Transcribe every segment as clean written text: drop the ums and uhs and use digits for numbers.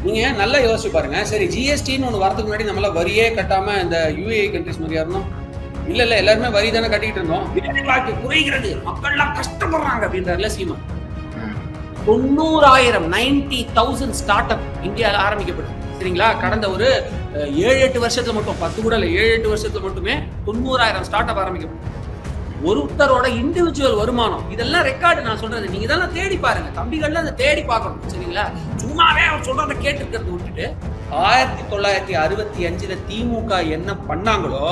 நீங்க நல்லா யோசிச்சு பாருங்க. சரி ஜிஎஸ்டின்னு ஒண்ணு வரதுக்கு முன்னாடி நம்மள வரியே கட்டாம இந்த யுஏஇ கண்ட்ரிஸ் மாதிரியா இருந்தோம்? இல்ல எல்லாருமே வரி தானே கட்டிட்டு இருந்தோம். வேலைவாய்ப்பு குறைகிறது, மக்கள்லாம் கஷ்டப்படுறாங்க அப்படின்றாருல சீமான். 90,000 ஸ்டார்ட் அப் இந்தியாவில் ஆரம்பிக்கப்பட்டது. சரிங்களா? கடந்த ஒரு 7-8 வருஷத்துல மட்டும் 10 கூட இல்ல 7-8 வருஷத்துல மட்டுமே 90,000 ஸ்டார்ட் அப் ஆரம்பிக்கப்பட்டது. ஒருத்தரோட இண்டிவிஜுவல் வருமானம் இதெல்லாம் ரெக்கார்டு நான் சொல்றது. நீங்க இதெல்லாம் தேடி பாருங்க. தம்பிகள்லாம் அதை தேடி பார்க்கணும். சரிங்களா? சும்மாவே அவர் சொல்றதை கேட்டுக்கிறத விட்டுட்டு 1965 திமுக என்ன பண்ணாங்களோ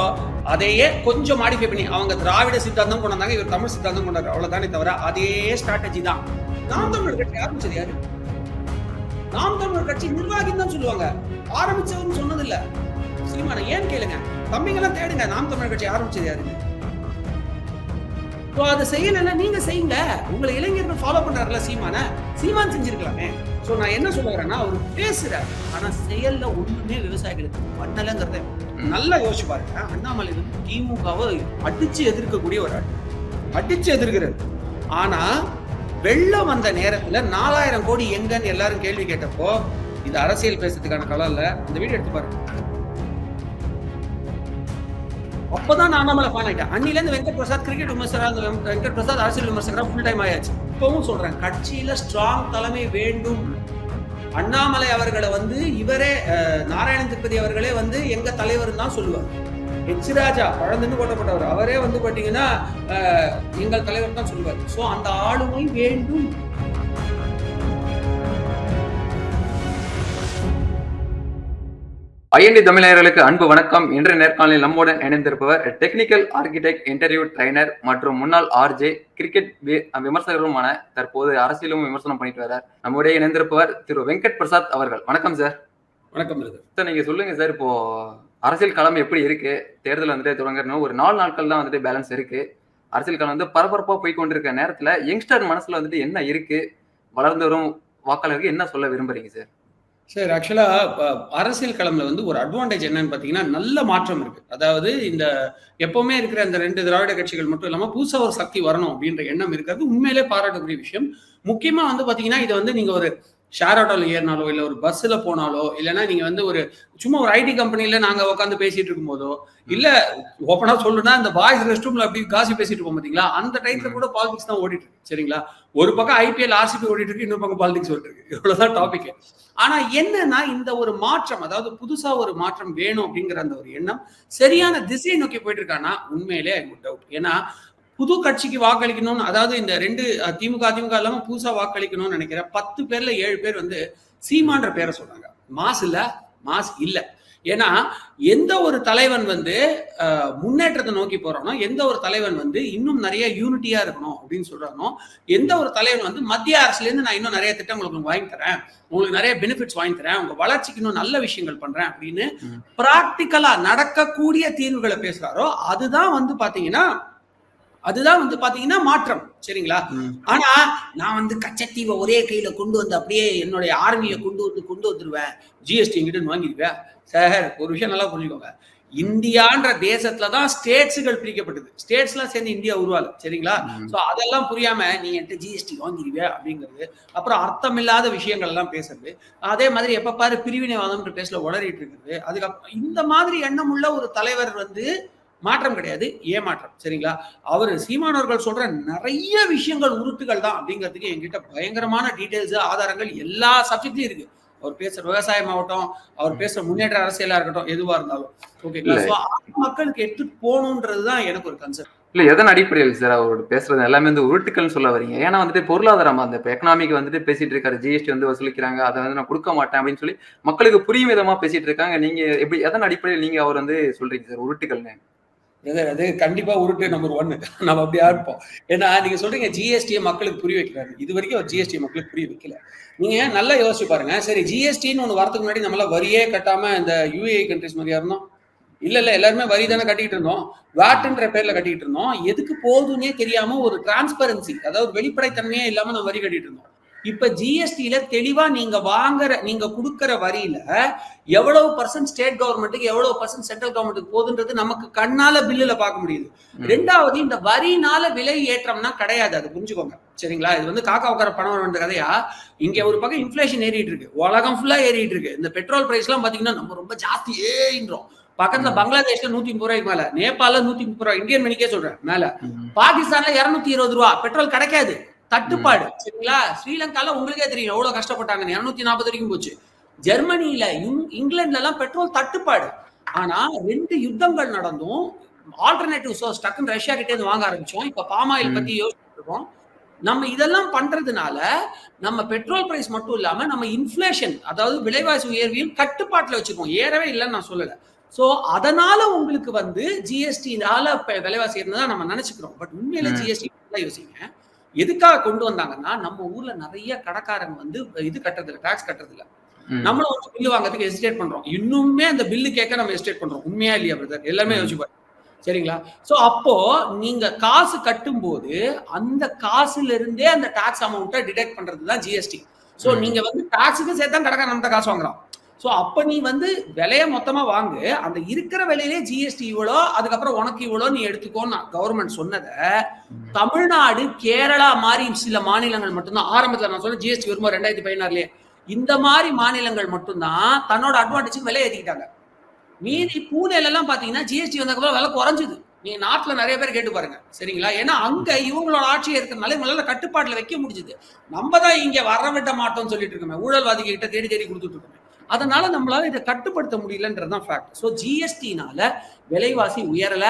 அதையே கொஞ்சம் மாடிஃபை பண்ணி அவங்க திராவிட சித்தாந்தம் கொண்டு வந்தாங்க, இவர் தமிழ் சித்தாந்தம் கொண்டாரு. அவ்வளவுதானே தவிர அதே ஸ்ட்ராட்டஜி தான். நாம் தமிழர் கட்சி ஆரம்பிச்சது யாரு? நாம் தமிழர் கட்சி நிர்வாகின்னு தான் சொல்லுவாங்க. ஆரம்பிச்சவர்னு சொன்னது இல்ல. சீமான ஏன் கேளுங்க, தம்பிங்கெல்லாம் தேடுங்க. நாம் தமிழர் கட்சி ஆரம்பிச்சது யாருங்க? அதை செய்யல, நீங்க செய்யுங்க. உங்களை இளைஞர்கள் ஃபாலோ பண்றாருல சீமான் செஞ்சிருக்கலாமே. சோ நான் என்ன சொல்ல வரேன்னா, அவர் பேசுறாரு, ஆனா செயல்ல ஒண்ணுமே விவசாயிகளுக்கு பண்ணலங்கிறத நல்லா யோசிச்சு பாருங்க. அண்ணாமலை வந்து திமுகவை அடிச்சு எதிர்க்கக்கூடிய ஒரு ஆள், அடிச்சு எதிர்க்கிறார். ஆனா வெள்ளம் வந்த நேரத்துல 4000 கோடி எங்கன்னு எல்லாரும் கேள்வி கேட்டப்போ, இது அரசியல் பேசுறதுக்கான களம் இல்ல. இந்த வீடியோ எடுத்து பாருங்க. அப்பதான் நான் அண்ணாமலை ஃபேன் ஆயிட்டேன். அன்னில இருந்து வெங்கட் பிரசாத் கிரிக்கெட் விமர்சகரா, வெங்கட் பிரசாத் அரசியல் விமர்சகரா ஃபுல் டைம் ஆயாச்சு. இப்பவும் சொல்றேன், கட்சியில ஸ்ட்ராங் தலைமை வேண்டும். அண்ணாமலை அவர்களை வந்து இவரே நாராயணன் திருப்பதி அவர்களே வந்து எங்க தலைவர் தான் சொல்லுவார். எச் ராஜா பழந்துன்னு போட்டப்பட்டவர் அவரே வந்து பாத்தீங்கன்னா எங்கள் தலைவர் தான் சொல்லுவார். சோ அந்த ஆளுமை வேண்டும். ஐஎன்டி தமிழர்களுக்கு அன்பு வணக்கம். இன்றைய நேர்காணலில் நம்முடன் இணைந்திருப்பவர் டெக்னிக்கல் ஆர்கிடெக்ட், இன்டர்வியூ ட்ரைனர் மற்றும் முன்னாள் ஆர்ஜே, கிரிக்கெட் விமர்சகருமான, தற்போது அரசியலும் விமர்சனம் பண்ணிட்டு வர்றார். நம்முடைய இணைந்திருப்பவர் திரு வெங்கட் பிரசாத் அவர்கள். வணக்கம் சார். வணக்கம் சார். நீங்க சொல்லுங்க சார், இப்போ அரசியல் களம் எப்படி இருக்கு? தேர்தல் வந்துட்டு தொடங்கணும், ஒரு 4 நாட்கள் தான் வந்துட்டு பேலன்ஸ் இருக்கு. அரசியல் களம் வந்து பரபரப்பா போய் கொண்டிருக்க நேரத்துல யங்ஸ்டர் மனசுல வந்துட்டு என்ன இருக்கு? வளர்ந்து வரும் வாக்காளருக்கு என்ன சொல்ல விரும்புறீங்க சார்? சார், ஆக்சுவலா அரசியல் களம்ல வந்து ஒரு அட்வான்டேஜ் என்னன்னு பாத்தீங்கன்னா, நல்ல மாற்றம் இருக்கு. அதாவது இந்த எப்பவுமே இருக்கிற அந்த 2 திராவிட கட்சிகள் மட்டும் இல்லாம புதுசா ஒரு சக்தி வரணும் அப்படின்ற எண்ணம் இருக்கிறது உண்மையிலே பாராட்டக்கூடிய விஷயம். முக்கியமா வந்து பாத்தீங்கன்னா, இதை வந்து நீங்க ஒரு ஷேர் ஆட்டோல ஏறினாலோ இல்ல ஒரு பஸ்ல போனாலோ, இல்லைன்னா நீங்க வந்து ஒரு சும்மா ஒரு ஐடி கம்பெனில நாங்க உட்காந்து பேசிட்டு இருக்கும் போதோ, இல்ல ஓப்பனா சொல்லணும்னா இந்த பாய்ஸ் ரெஸ்ட் ரூம்ல அப்படி காசி பேசிட்டு இருப்போம் பாத்தீங்களா, அந்த டைத்துல கூட பாலிடிக்ஸ் தான் ஓடிட்டு இருக்கு. சரிங்களா? ஒரு பக்கம் ஐபிஎல் ஆர்சிபி ஓடிட்டு இருக்கு, இன்னொரு பக்கம் பாலிடிக்ஸ் ஓடிட்டு இருக்கு. இவ்வளவுதான் டாபிக். ஆனா என்னன்னா, இந்த ஒரு மாற்றம், அதாவது புதுசா ஒரு மாற்றம் வேணும் அப்படிங்கிற அந்த ஒரு எண்ணம் சரியான திசையை நோக்கி போயிட்டு இருக்கானா உண்மையிலே டவுட். ஏன்னா புது கட்சிக்கு வாக்களிக்கணும்னு, அதாவது இந்த 2 திமுக இல்லாம புதுசா வாக்களிக்கணும்னு நினைக்கிற 10 பேர்ல 7 பேர் வந்து சீமான்ற பேரை சொல்றாங்க. மாஸ் இல்ல. ஏன்னா எந்த ஒரு தலைவன் வந்து முன்னேற்றத்தை நோக்கி போறானோ, எந்த ஒரு தலைவன் வந்து இன்னும் நிறைய யூனிட்டியா இருக்கணும் அப்படின்னு சொல்றானோ, எந்த ஒரு தலைவன் வந்து மத்திய அரசுல இருந்து நான் இன்னும் நிறைய திட்டங்கள் உங்களுக்கு வாங்கி தரேன், உங்களுக்கு நிறைய பெனிஃபிட்ஸ் வாங்கி தரேன், உங்க வளர்ச்சிக்கு இன்னும் நல்ல விஷயங்கள் பண்றேன் அப்படின்னு பிராக்டிக்கலா நடக்கக்கூடிய தீர்வுகளை பேசுறாரோ, அதுதான் வந்து பாத்தீங்கன்னா மாற்றம். சரிங்களா? ஆனா நான் வந்து கச்சத்தீவை ஒரே கையில கொண்டு வந்து அப்படியே என்னுடைய ஆர்மியை கொண்டு வந்துருவேன், ஜிஎஸ்டி எங்கிட்ட வாங்கிடுவேன். சார், ஒரு விஷயம் நல்லா புரிஞ்சுக்கோங்க. இந்தியான்ற தேசத்துலதான் ஸ்டேட்ஸுகள் பிரிக்கப்பட்டது. ஸ்டேட்ஸ்லாம் சேர்ந்து இந்தியா உருவால. சரிங்களா? சோ அதெல்லாம் புரியாம நீ என்கிட்ட ஜிஎஸ்டி வாங்கிடுவே அப்படிங்கிறது, அப்புறம் அர்த்தம் இல்லாத விஷயங்கள் எல்லாம் பேசுறது, அதே மாதிரி எப்ப பாரு பிரிவினைவாதம் பேசல உளறிட்டு இருக்கிறது. அதுக்கப்புறம் இந்த மாதிரி எண்ணம் உள்ள ஒரு தலைவர் வந்து மாற்றம் கிடையாது, ஏமாற்றம். சரிங்களா? அவர் சீமானவர்கள் சொல்ற நிறைய விஷயங்கள் உருட்டுகள் தான் அப்படிங்கிறதுக்கு என்கிட்ட பயங்கரமான டீடைல்ஸ், ஆதாரங்கள் எல்லா சப்ஜெக்ட்லயும் இருக்கு. அவர் பேசுற விவசாயம் ஆகட்டும், அவர் பேசுற முன்னேற்ற அரசியலா இருக்கட்டும், எதுவா இருந்தாலும் ஓகேங்களா? சோ மக்களுக்கு எடுத்துட்டு போகணுன்றதுதான் எனக்கு ஒரு கன்செப்ட். இல்ல, எதன் அடிப்படையில் சார் அவர் பேசுறது எல்லாமே வந்து உருட்டுக்கள் சொல்ல வரீங்க? ஏன்னா வந்துட்டு பொருளாதாரம் அந்த எக்கனாமிக் வந்துட்டு பேசிட்டு இருக்காரு, ஜிஎஸ்டி வந்து வசூலிக்கிறாங்க, அதை வந்து நான் கொடுக்க மாட்டேன் அப்படின்னு சொல்லி மக்களுக்கு புரியும் விதமா பேசிட்டு இருக்காங்க. நீங்க எப்படி, எதன் அடிப்படையில் நீங்க அவர் வந்து சொல்றீங்க சார் உருட்டுக்கள்னு? அது கண்டிப்பா உருட்டு நம்பர் 1. நம்ம அப்படியா இருப்போம். ஏன்னா நீங்க சொல்றீங்க ஜிஎஸ்டியை மக்களுக்கு புரிய வைக்கிறாரு. இது வரைக்கும் அவர் ஜிஎஸ்டி மக்களுக்கு புரிய வைக்கல. நீங்க நல்லா யோசிச்சு பாருங்க. சரி ஜிஎஸ்டின்னு ஒண்ணு வரதுக்கு முன்னாடி நம்மள வரியே கட்டாம இந்த யுஏஇ கண்ட்ரிஸ் மாதிரியா இருந்தோம்? இல்ல எல்லாருமே வரி தானே கட்டிட்டு இருந்தோம். வாட்ன்ற பேர்ல கட்டிட்டு இருந்தோம். எதுக்கு போகுதுன்னே தெரியாம ஒரு டிரான்ஸ்பரன்சி, அதாவது வெளிப்படைத்தன்மையே இல்லாம நம்ம வரி கட்டிட்டு இருந்தோம். இப்ப ஜிஎஸ்டில தெளிவா நீங்க கொடுக்கிற வரியில எவ்வளவு பர்சன்ட் ஸ்டேட் கவர்மெண்ட்டுக்கு எவ்வளவு பர்சன்ட் சென்ட்ரல் கவர்மெண்ட்டுக்கு போகுதுன்றது நமக்கு கண்ணால பில்லுல பார்க்க முடியுது. ரெண்டாவது, இந்த வரினால விலை ஏற்றம்னா கிடையாது, அது புரிஞ்சுக்கோங்க சரிங்களா. இது வந்து காக்கா உட்கார பணம் வந்த கதையா. இங்க ஒரு பக்கம் இன்ஃபிளேஷன் ஏறிட்டு இருக்கு, உலகம் ஃபுல்லா ஏறிட்டு இருக்கு. இந்த பெட்ரோல் பிரைஸ் எல்லாம் பாத்தீங்கன்னா நம்ம ரொம்ப ஜாஸ்தி ஏறின்றோம். பக்கத்துல பங்களாதேஷ்ல 130 ரூபாய்க்கு மேல, நேபாள 130 ரூபாய், இந்தியன் மணிக்கே சொல்றேன் மேல, பாகிஸ்தான்ல 220 ரூபாய் பெட்ரோல் கிடைக்காது, தட்டுப்பாடு சரிங்களா. ஸ்ரீலங்கால உங்களுக்கே தெரியும் எவ்வளவு கஷ்டப்பட்டாங்க, 240 வரைக்கும் போச்சு. ஜெர்மனியில இங்கிலாந்துல எல்லாம் பெட்ரோல் தட்டுப்பாடு. ஆனா 2 யுத்தங்கள் நடந்தும் ஆல்டர்னேட்டிவ் சோர்ஸ் டக்குன்னு ரஷ்யா கிட்டே இருந்து வாங்க ஆரம்பிச்சோம். இப்ப பாமாயில் பத்தி யோசிச்சுட்டு இருக்கோம். நம்ம இதெல்லாம் பண்றதுனால நம்ம பெட்ரோல் பிரைஸ் மட்டும் இல்லாம நம்ம இன்ஃபிளேஷன், அதாவது விலைவாசி உயர்வையும் கட்டுப்பாட்டுல வச்சுக்கோம். ஏறவே இல்லைன்னு நான் சொல்லல. சோ அதனால உங்களுக்கு வந்து ஜிஎஸ்டினால விலைவாசி இருந்தா நம்ம நினைச்சுக்கிறோம். பட் உண்மையில ஜிஎஸ்டி யோசிங்க, எதுக்காக கொண்டு வந்தாங்கன்னா நம்ம ஊர்ல நிறைய கடைக்காரங்க வந்து இது கட்டுறது இல்லை, டாக்ஸ் கட்டுறது இல்லை. நம்மளும் வந்து பில்லு வாங்குறதுக்கு எஸ்டேட் பண்றோம். இன்னுமே அந்த பில்லு கேட்க நம்ம எஸ்டேட் பண்றோம். உண்மையா இல்லையா பிரதர்? எல்லாமே யோசிப்பாரு சரிங்களா. சோ அப்போ நீங்க காசு கட்டும் போது அந்த காசுல இருந்தே அந்த டாக்ஸ் அமௌண்ட்டை டிடெக்ட் பண்றதுதான் ஜிஎஸ்டி. சோ நீங்க வந்து டாக்ஸுக்கு சேர்த்தா கடைக்காரன் நம்ம காசு வாங்குறான். சோ அப்ப நீ வந்து விலைய மொத்தமா வாங்கு, அந்த இருக்கிற விலையிலே ஜிஎஸ்டி இவ்வளோ, அதுக்கப்புறம் உனக்கு இவ்வளோ நீ எடுத்துக்கோன்னு கவர்மெண்ட் சொன்னதை தமிழ்நாடு, கேரளா மாதிரி சில மாநிலங்கள் மட்டும்தான், ஆரம்பத்துல நான் சொன்ன ஜிஎஸ்டி வரும்போது 2016 இந்த மாதிரி மாநிலங்கள் மட்டும்தான் தன்னோட அட்வான்டேஜுக்கு விலை ஏற்றிக்கிட்டாங்க. மீதி பூனேல எல்லாம் பாத்தீங்கன்னா ஜிஎஸ்டி வந்ததுக்கப்புறம் விலை குறைஞ்சுது. நீங்க நாட்டுல நிறைய பேர் கேட்டு பாருங்க சரிங்களா. ஏன்னா அங்க இவங்களோட ஆட்சி இருக்கிறதுனால இவங்களால கட்டுப்பாட்டுல வைக்க முடிஞ்சது. நம்ம தான் இங்க வர விட மாட்டோம்னு சொல்லிட்டு இருக்கோமே, ஊழல்வாதிகள் கிட்ட தேடி தேடி கொடுத்துட்டு இருக்கோமே. அதனால நம்மளால இதை கட்டுப்படுத்த முடியலன்றதுதான் ஃபேக்ட். ஸோ ஜிஎஸ்டினால விலைவாசி உயரல,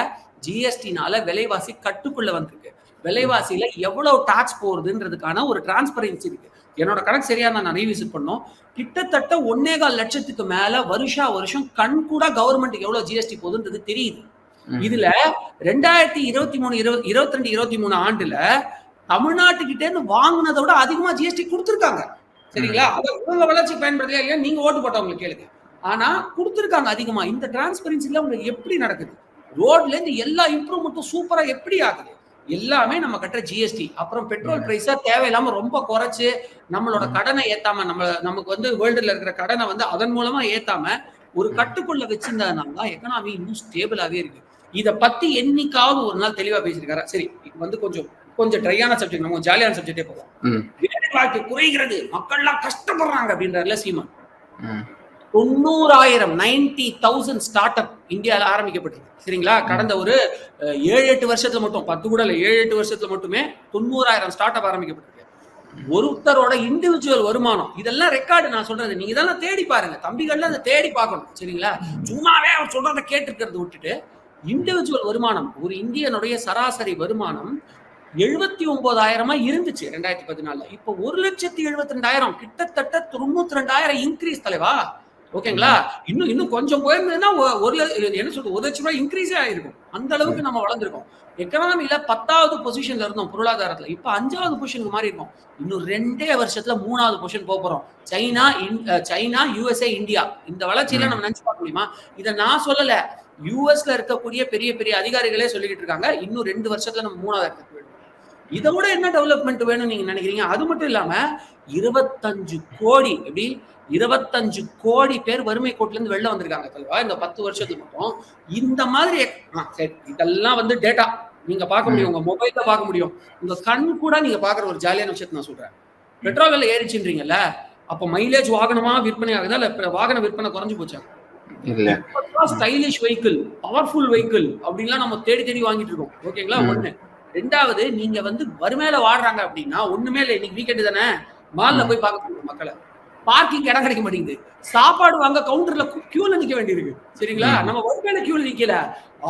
ஜிஎஸ்டினால விலைவாசி கட்டுக்குள்ள வந்திருக்கு. விலைவாசியில எவ்வளவு டாக்ஸ் போறதுன்றதுக்கான ஒரு டிரான்ஸ்பரன்சி இருக்கு. என்னோட கணக்கு சரியா நான் ரீவிசிட் பண்ணோம், கிட்டத்தட்ட 1.25 லட்சத்துக்கு மேல வருஷம் கண் கூட கவர்மெண்ட்டுக்கு எவ்வளவு ஜிஎஸ்டி போகுதுன்றது தெரியுது. இதுல 2023 ஆண்டுல தமிழ்நாட்டுக்கிட்டே இருந்து வாங்கினதை விட அதிகமா ஜிஎஸ்டி கொடுத்துருக்காங்க சரிங்களா. அதை உங்க வளர்ச்சி பயன்படுத்தலையா இல்லையா நீங்க ஓட்டு போட்டவங்களுக்கு கேளுங்க. ஆனா கொடுத்துருக்காங்க அதிகமா. இந்த டிரான்ஸ்பரன்சில உங்களுக்கு எப்படி நடக்குது? ரோட்ல இருந்து எல்லா இம்ப்ரூவ்மெண்ட்டும் சூப்பரா எப்படி ஆகுது? எல்லாமே நம்ம கட்டுற ஜிஎஸ்டி. அப்புறம் பெட்ரோல் பிரைஸா தேவையில்லாம ரொம்ப குறைச்சு நம்மளோட கடனை ஏத்தாம, நமக்கு வந்து வேர்ல்டுல இருக்கிற கடனை வந்து அதன் மூலமா ஏத்தாம ஒரு கட்டுக்குள்ள வச்சிருந்ததுனால எக்கனாமி இன்னும் ஸ்டேபிளாவே இருக்கு. இத பத்தி என்னைக்காவது ஒரு நாள் தெளிவா பேசியிருக்காரா? சரி, இது வந்து கொஞ்சம் ட்ரையான சப்ஜெக்ட், நம்ம ஜாலியான சப்ஜெக்டே போவோம். வேலைவாய்ப்பு குறைகிறது, மக்கள் எல்லாம் கஷ்டப்படுறாங்க அப்படின்றதுல சீமான் 90,000 ஸ்டார்ட் அப் இந்தியால ஆரம்பிக்கப்பட்டது சரிங்களா. கடந்த ஒரு 7-8 வருஷத்துல மட்டும், 10 கூட இல்ல, 7-8 வருஷத்துல மட்டுமே 90,000 ஸ்டார்ட் அப் ஆரம்பிக்கப்பட்டிருக்கு. ஒருத்தரோட இண்டிவிஜுவல் வருமானம், இதெல்லாம் ரெக்கார்டு நான் சொல்றது, நீங்க இதெல்லாம் தேடி பாருங்க தம்பிகள்ல, அதை தேடி பார்க்கணும் சரிங்களா. சும்மாவே அவர் சொல்றதை கேட்டுக்கிறது விட்டுட்டு, இண்டிவிஜுவல் வருமானம், ஒரு இந்தியனுடைய சராசரி வருமானம் 79,000 இருந்துச்சு 2014. இப்போ 1,72,000, கிட்டத்தட்ட 92,000 இன்க்ரீஸ் தலைவா. ஓகேங்களா. இன்னும் கொஞ்சம் போயிருந்ததுன்னா 1 லட்சம் ரூபாய் இன்க்ரீஸே ஆயிருக்கும். அந்த அளவுக்கு நம்ம வளர்ந்துருக்கோம். எக்கனாமில 10வது பொசிஷன்ல இருந்தோம் பொருளாதாரத்துல, இப்ப 5வது பொசிஷனுக்கு மாறி இருக்கோம். இன்னும் 2 வருஷத்துல 3வது பொசிஷன் போறோம். சைனா, யுஎஸ்ஏ, இந்தியா, இந்த வளர்ச்சியில நம்ம நினைச்சு பார்க்க முடியுமா? இதை நான் சொல்லல, யூஎஸ்ல இருக்கக்கூடிய பெரிய பெரிய அதிகாரிகளே சொல்லிக்கிட்டு இருக்காங்க. இன்னும் 2 வருஷத்துல நம்ம 3வது இடத்துக்கு போயிடுவோம். இதை விட என்ன டெவலப்மெண்ட் வேணும் நீங்க நினைக்கிறீங்க? அது மட்டும் இல்லாம 25 கோடி, எப்படி 25 கோடி பேர் வறுமை கோட்டுல இருந்து வெளில வந்திருக்காங்க தலைவா இந்த 10 வருஷத்துக்கு மட்டும். இந்த மாதிரி சரி, இதெல்லாம் வந்து டேட்டா நீங்க பார்க்க முடியும், உங்க மொபைல்ல பார்க்க முடியும், உங்க கண் கூட நீங்க பாக்குற ஒரு ஜாலியான விஷயத்த நான் சொல்றேன். பெட்ரோல் விலை ஏறிச்சுன்றீங்கல்ல, அப்ப மைலேஜ் வாகனமா விற்பனை ஆகுதா இல்ல வாகன விற்பனை குறைஞ்சு போச்சா? ஸ்டைலிஷ் வெஹிக்கிள், பவர்ஃபுல் வெஹிக்கிள் அப்படின்லாம் நம்ம தேடி தேடி வாங்கிட்டு இருக்கோம். ஓகேங்களா. ஒண்ணு. ரெண்டாவது, நீங்க வந்து வறுமையில வாடுறாங்க அப்படின்னா ஒண்ணுமே இல்லை. இன்னைக்கு வீக்கெண்டு தானே, மால்ல போய் பார்க்க முடியும் மக்களை, பார்க்கிங் இடம் கிடைக்க மாட்டேங்குது, சாப்பாடு வாங்க கவுண்டர்ல கியூல நிக்க வேண்டியிருக்கு சரிங்களா. நம்ம வறுமையில கியூல நிக்கல,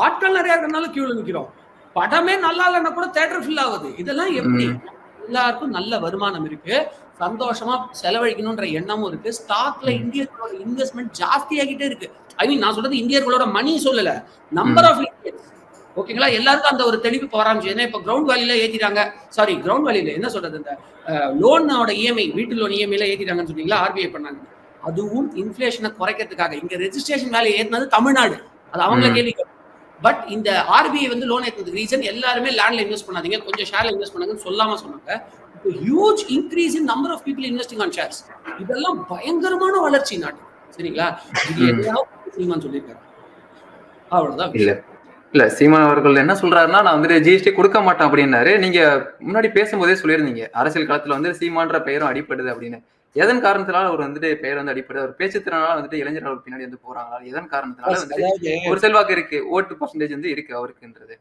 ஆட்கள் நிறைய இருக்கிறதுனால கியூல நிக்கிறோம். படமே நல்லா இல்லைன்னா கூட தியேட்டர் ஃபில் ஆகுது. இதெல்லாம் எப்படி? எல்லாருக்கும் நல்ல வருமானம் இருக்கு, சந்தோஷமா செலவழிக்கணும்ன்ற எண்ணமும் இருக்கு. ஸ்டாக்ல இந்தியர்களோட இன்வெஸ்ட்மெண்ட் ஜாஸ்தியாகிட்டே இருக்கு. ஐ மீன் நான் சொல்றது இந்தியர்களோட மணி சொல்லல, நம்பர் ஆஃப் இந்தியன்ஸ். ஓகேங்களா. எல்லாருக்கும் அந்த ஒரு தெளிவு ஆரம்பிச்சு. ஏன்னா இப்ப கிரவுண்ட் வேல்யூல ஏத்திட்டாங்க, சாரி கிரவுண்ட் வேல்யூல என்ன சொல்றது, இந்த லோனோட இஎம்ஐ, வீட்டு லோன் இஎம்ஐல ஏத்திட்டாங்கன்னு சொன்னீங்களா, ஆர்பிஐ பண்ணாங்க. அதுவும் இன்ஃபிளேஷனை குறைக்கிறதுக்காக. இங்க ரெஜிஸ்ட்ரேஷன் வேல்யூ ஏத்தினது தமிழ்நாடு, அது அவங்கள கேள்வி. பட் இந்த ஆர்பிஐ வந்து லோன் ஏற்றதுக்கு ரீசன் எல்லாருமே லேண்ட்ல இன்வெஸ்ட் பண்ணாதீங்க, கொஞ்சம் ஷேர்ல இன்வெஸ்ட் பண்ணுங்கன்னு சொல்லாம சொன்னாங்க. இப்போ huge increase in number of people investing on shares. இதெல்லாம் பயங்கரமான வளர்ச்சி நாட்டு. சரிங்களா? இது எதையாவது சீமான் சொல்லியிருக்காரு. அவ்வளவுதான் இல்ல இல்ல சீமான் அவர்கள் என்ன சொல்றாருன்னா, நான் வந்துட்டு ஜிஎஸ்டி கொடுக்க மாட்டேன் அப்படின்னாரு. நீங்க முன்னாடி பேசும்போதே சொல்லியிருந்தீங்க, அரசியல் களத்துல வந்து சீமான்ற பெயரும் அடிப்படுது அப்படின்னு. எதன் காரணத்தினால அவர் வந்துட்டு பெயர் வந்து அடிப்படுது? அவர் பேச்சு திறனால வந்துட்டு இளைஞர்கள் அவர் பின்னாடி வந்து போறாங்களா? எதன் காரணத்தினால வந்துட்டு ஒரு செல்வாக்கு இருக்கு, ஓட்டு பர்சன்டேஜ் வந்து இருக்கு அவருக்குன்றது?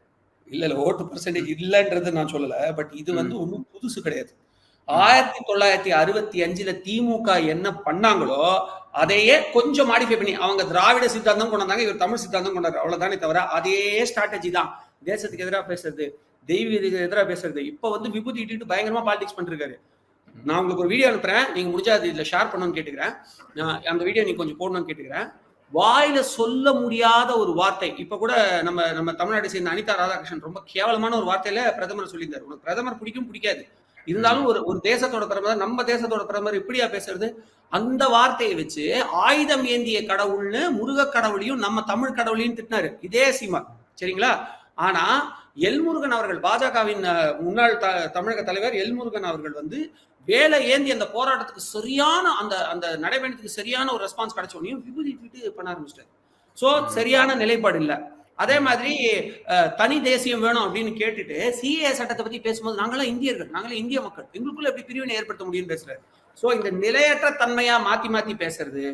இல்ல ஓட்டு பர்சன்டேஜ் இல்லன்றது நான் சொல்லல. பட் இது வந்து ஒன்றும் புதுசு கிடையாது. 1965 திமுக என்ன பண்ணாங்களோ அதையே கொஞ்சம் மாடிஃபை பண்ணி அவங்க திராவிட சித்தாந்தம் கொண்டாந்தாங்க, இவர் தமிழ் சித்தாந்தம் கொண்டாரு. அவ்வளவுதானே தவிர அதே ஸ்ட்ராட்டஜி தான். தேசத்துக்கு எதிராக பேசுறது, தெய்வீகத்துக்கு எதிராக பேசுறது. இப்ப வந்து விபூதி இட்டு பயங்கரமா பாலிடிக்ஸ் பண்ணிருக்காரு. நான் உங்களுக்கு ஒரு வீடியோ அனுப்புறேன், நீங்க முடிஞ்சா அது இதுல ஷேர் பண்ணணும்னு கேட்டுக்கிறேன். அந்த வீடியோ நீங்க கொஞ்சம் போடணும்னு கேட்டுக்கிறேன். வாயில சொல்ல முடியாத ஒரு வார்த்தை. இப்ப கூட நம்ம தமிழ்நாட்டை சேர்ந்த அனிதா ராதாகிருஷ்ணன் ரொம்ப கேவலமான ஒரு வார்த்தையில பிரதமர் சொல்லியிருந்தாரு. உனக்கு பிரதமர் பிடிக்கும் பிடிக்காது, இருந்தாலும் ஒரு தேசத்தோட பிரதமர், நம்ம தேசத்தோட பிரதமர் இப்படியா பேசுறது? அந்த வார்த்தையை வச்சு ஆயுதம் ஏந்திய கடவுள்னு முருக கடவுளையும் நம்ம தமிழ் கடவுளையும் திட்டினாரு இதே சீமான். சரிங்களா? ஆனா எல்முருகன் அவர்கள், பாஜகவின் முன்னாள் தமிழக தலைவர் எல்முருகன் அவர்கள் வந்து வேலை ஏந்தி அந்த போராட்டத்துக்கு சரியான அந்த நடைபயணத்துக்கு சரியான ஒரு ரெஸ்பான்ஸ் கிடைச்சோனையும் விபூதி பண்ண ஆரம்பிச்சிட்டாரு. சோ சரியான நிலைப்பாடு இல்ல. அதே மாதிரி தனி தேசியம் வேணும் அப்படின்னு கேட்டுட்டு சிஏ சட்டத்தை பத்தி பேசும்போது நாங்களாம் இந்தியர்கள், நாங்களாம் இந்திய மக்கள், எங்களுக்குள்ள எப்படி பிரிவினை ஏற்படுத்த முடியும்னு பேசுறாரு. சோ இந்த நிலையற்ற தன்மையா மாத்தி பேசுறது,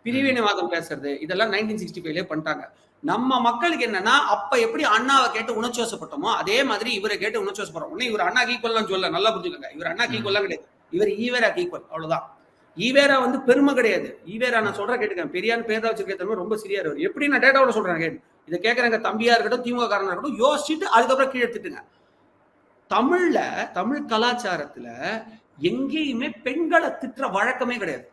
பிரிவினைவாதம் பேசுறது, இதெல்லாம் 1965 பண்ணிட்டாங்க. நம்ம மக்களுக்கு என்னன்னா, அப்ப எப்படி அண்ணாவை கேட்டு உணர்ச்சி வசப்பட்டோமோ அதே மாதிரி இவரை கேட்டு உணர்ச்சி வசப்படுறோம். உடனே இவர் அண்ணா ஈக்குவல் சொல்ல, நல்லா புரிஞ்சுக்கோங்க. இவர் அண்ணா ஈக்குவல் கிடையாது, இவர் ஈவேரா ஈக்குவல், அவ்வளவுதான். ஈவேரா வந்து பெருமை கிடையாது. ஈவேரா நான் சொல்ற கேட்டுக்கேன், பெரியார் பேர் தான் வச்சிருக்க, ரொம்ப சிறியார். எப்படி நான் டேட்டாவோட சொல்றேன் கேட்டு, இதை கேட்கறங்க தம்பியா இருக்கட்டும், திமுக காரனா இருக்கட்டும், யோசிச்சுட்டு அதுக்கப்புறம் கீழே எடுத்துட்டுங்க. தமிழ் கலாச்சாரத்துல எங்கேயுமே பெண்களை திட்டுற வழக்கமே கிடையாது.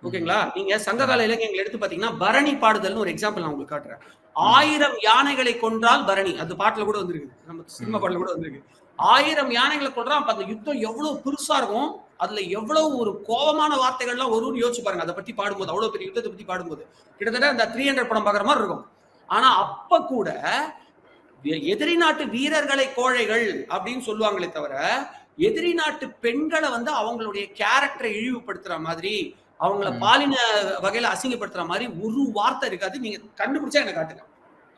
ஓகேங்களா? நீங்க சங்ககால இலக்கியங்கள் எடுத்து பாத்தீங்கன்னா பரணி பாடுதல்னு ஒரு எக்ஸாம்பிள் நான் உங்களுக்கு காட்டுறேன். 1000 யானைகளை கொன்றால் பரணி, அது பாட்டுல கூட வந்திருக்கு, நம்ம சினிமா பாட்டுல கூட வந்திருக்கு. 1000 யானைகளை கொன்றான். அப்ப அந்த யுத்தம் எவ்வளவு பெருசா இருக்கும், அதுல எவ்வளவு ஒரு கோபமான வார்த்தைகள்லாம் வரும்னு யோசிச்சு பாருங்க. அதை பத்தி பாடும்போது, அவ்வளவு பெரிய யுத்தத்தை பத்தி பாடும்போது கிட்டத்தட்ட அந்த 300 படம் பாக்குற மாதிரி இருக்கும். ஆனா அப்ப கூட எதிரி நாட்டு வீரர்களை கோழைகள் அப்படின்னு சொல்லுவாங்களே தவிர, எதிரி நாட்டு பெண்களை வந்து அவங்களுடைய கேரக்டரை இழிவுபடுத்துற மாதிரி, அவங்கள பாலின வகையில அசிங்கப்படுத்துற மாதிரி ஒரு வார்த்தை இருக்காது. நீங்க கண்டுபிடிச்சா என்ன காட்டுங்க.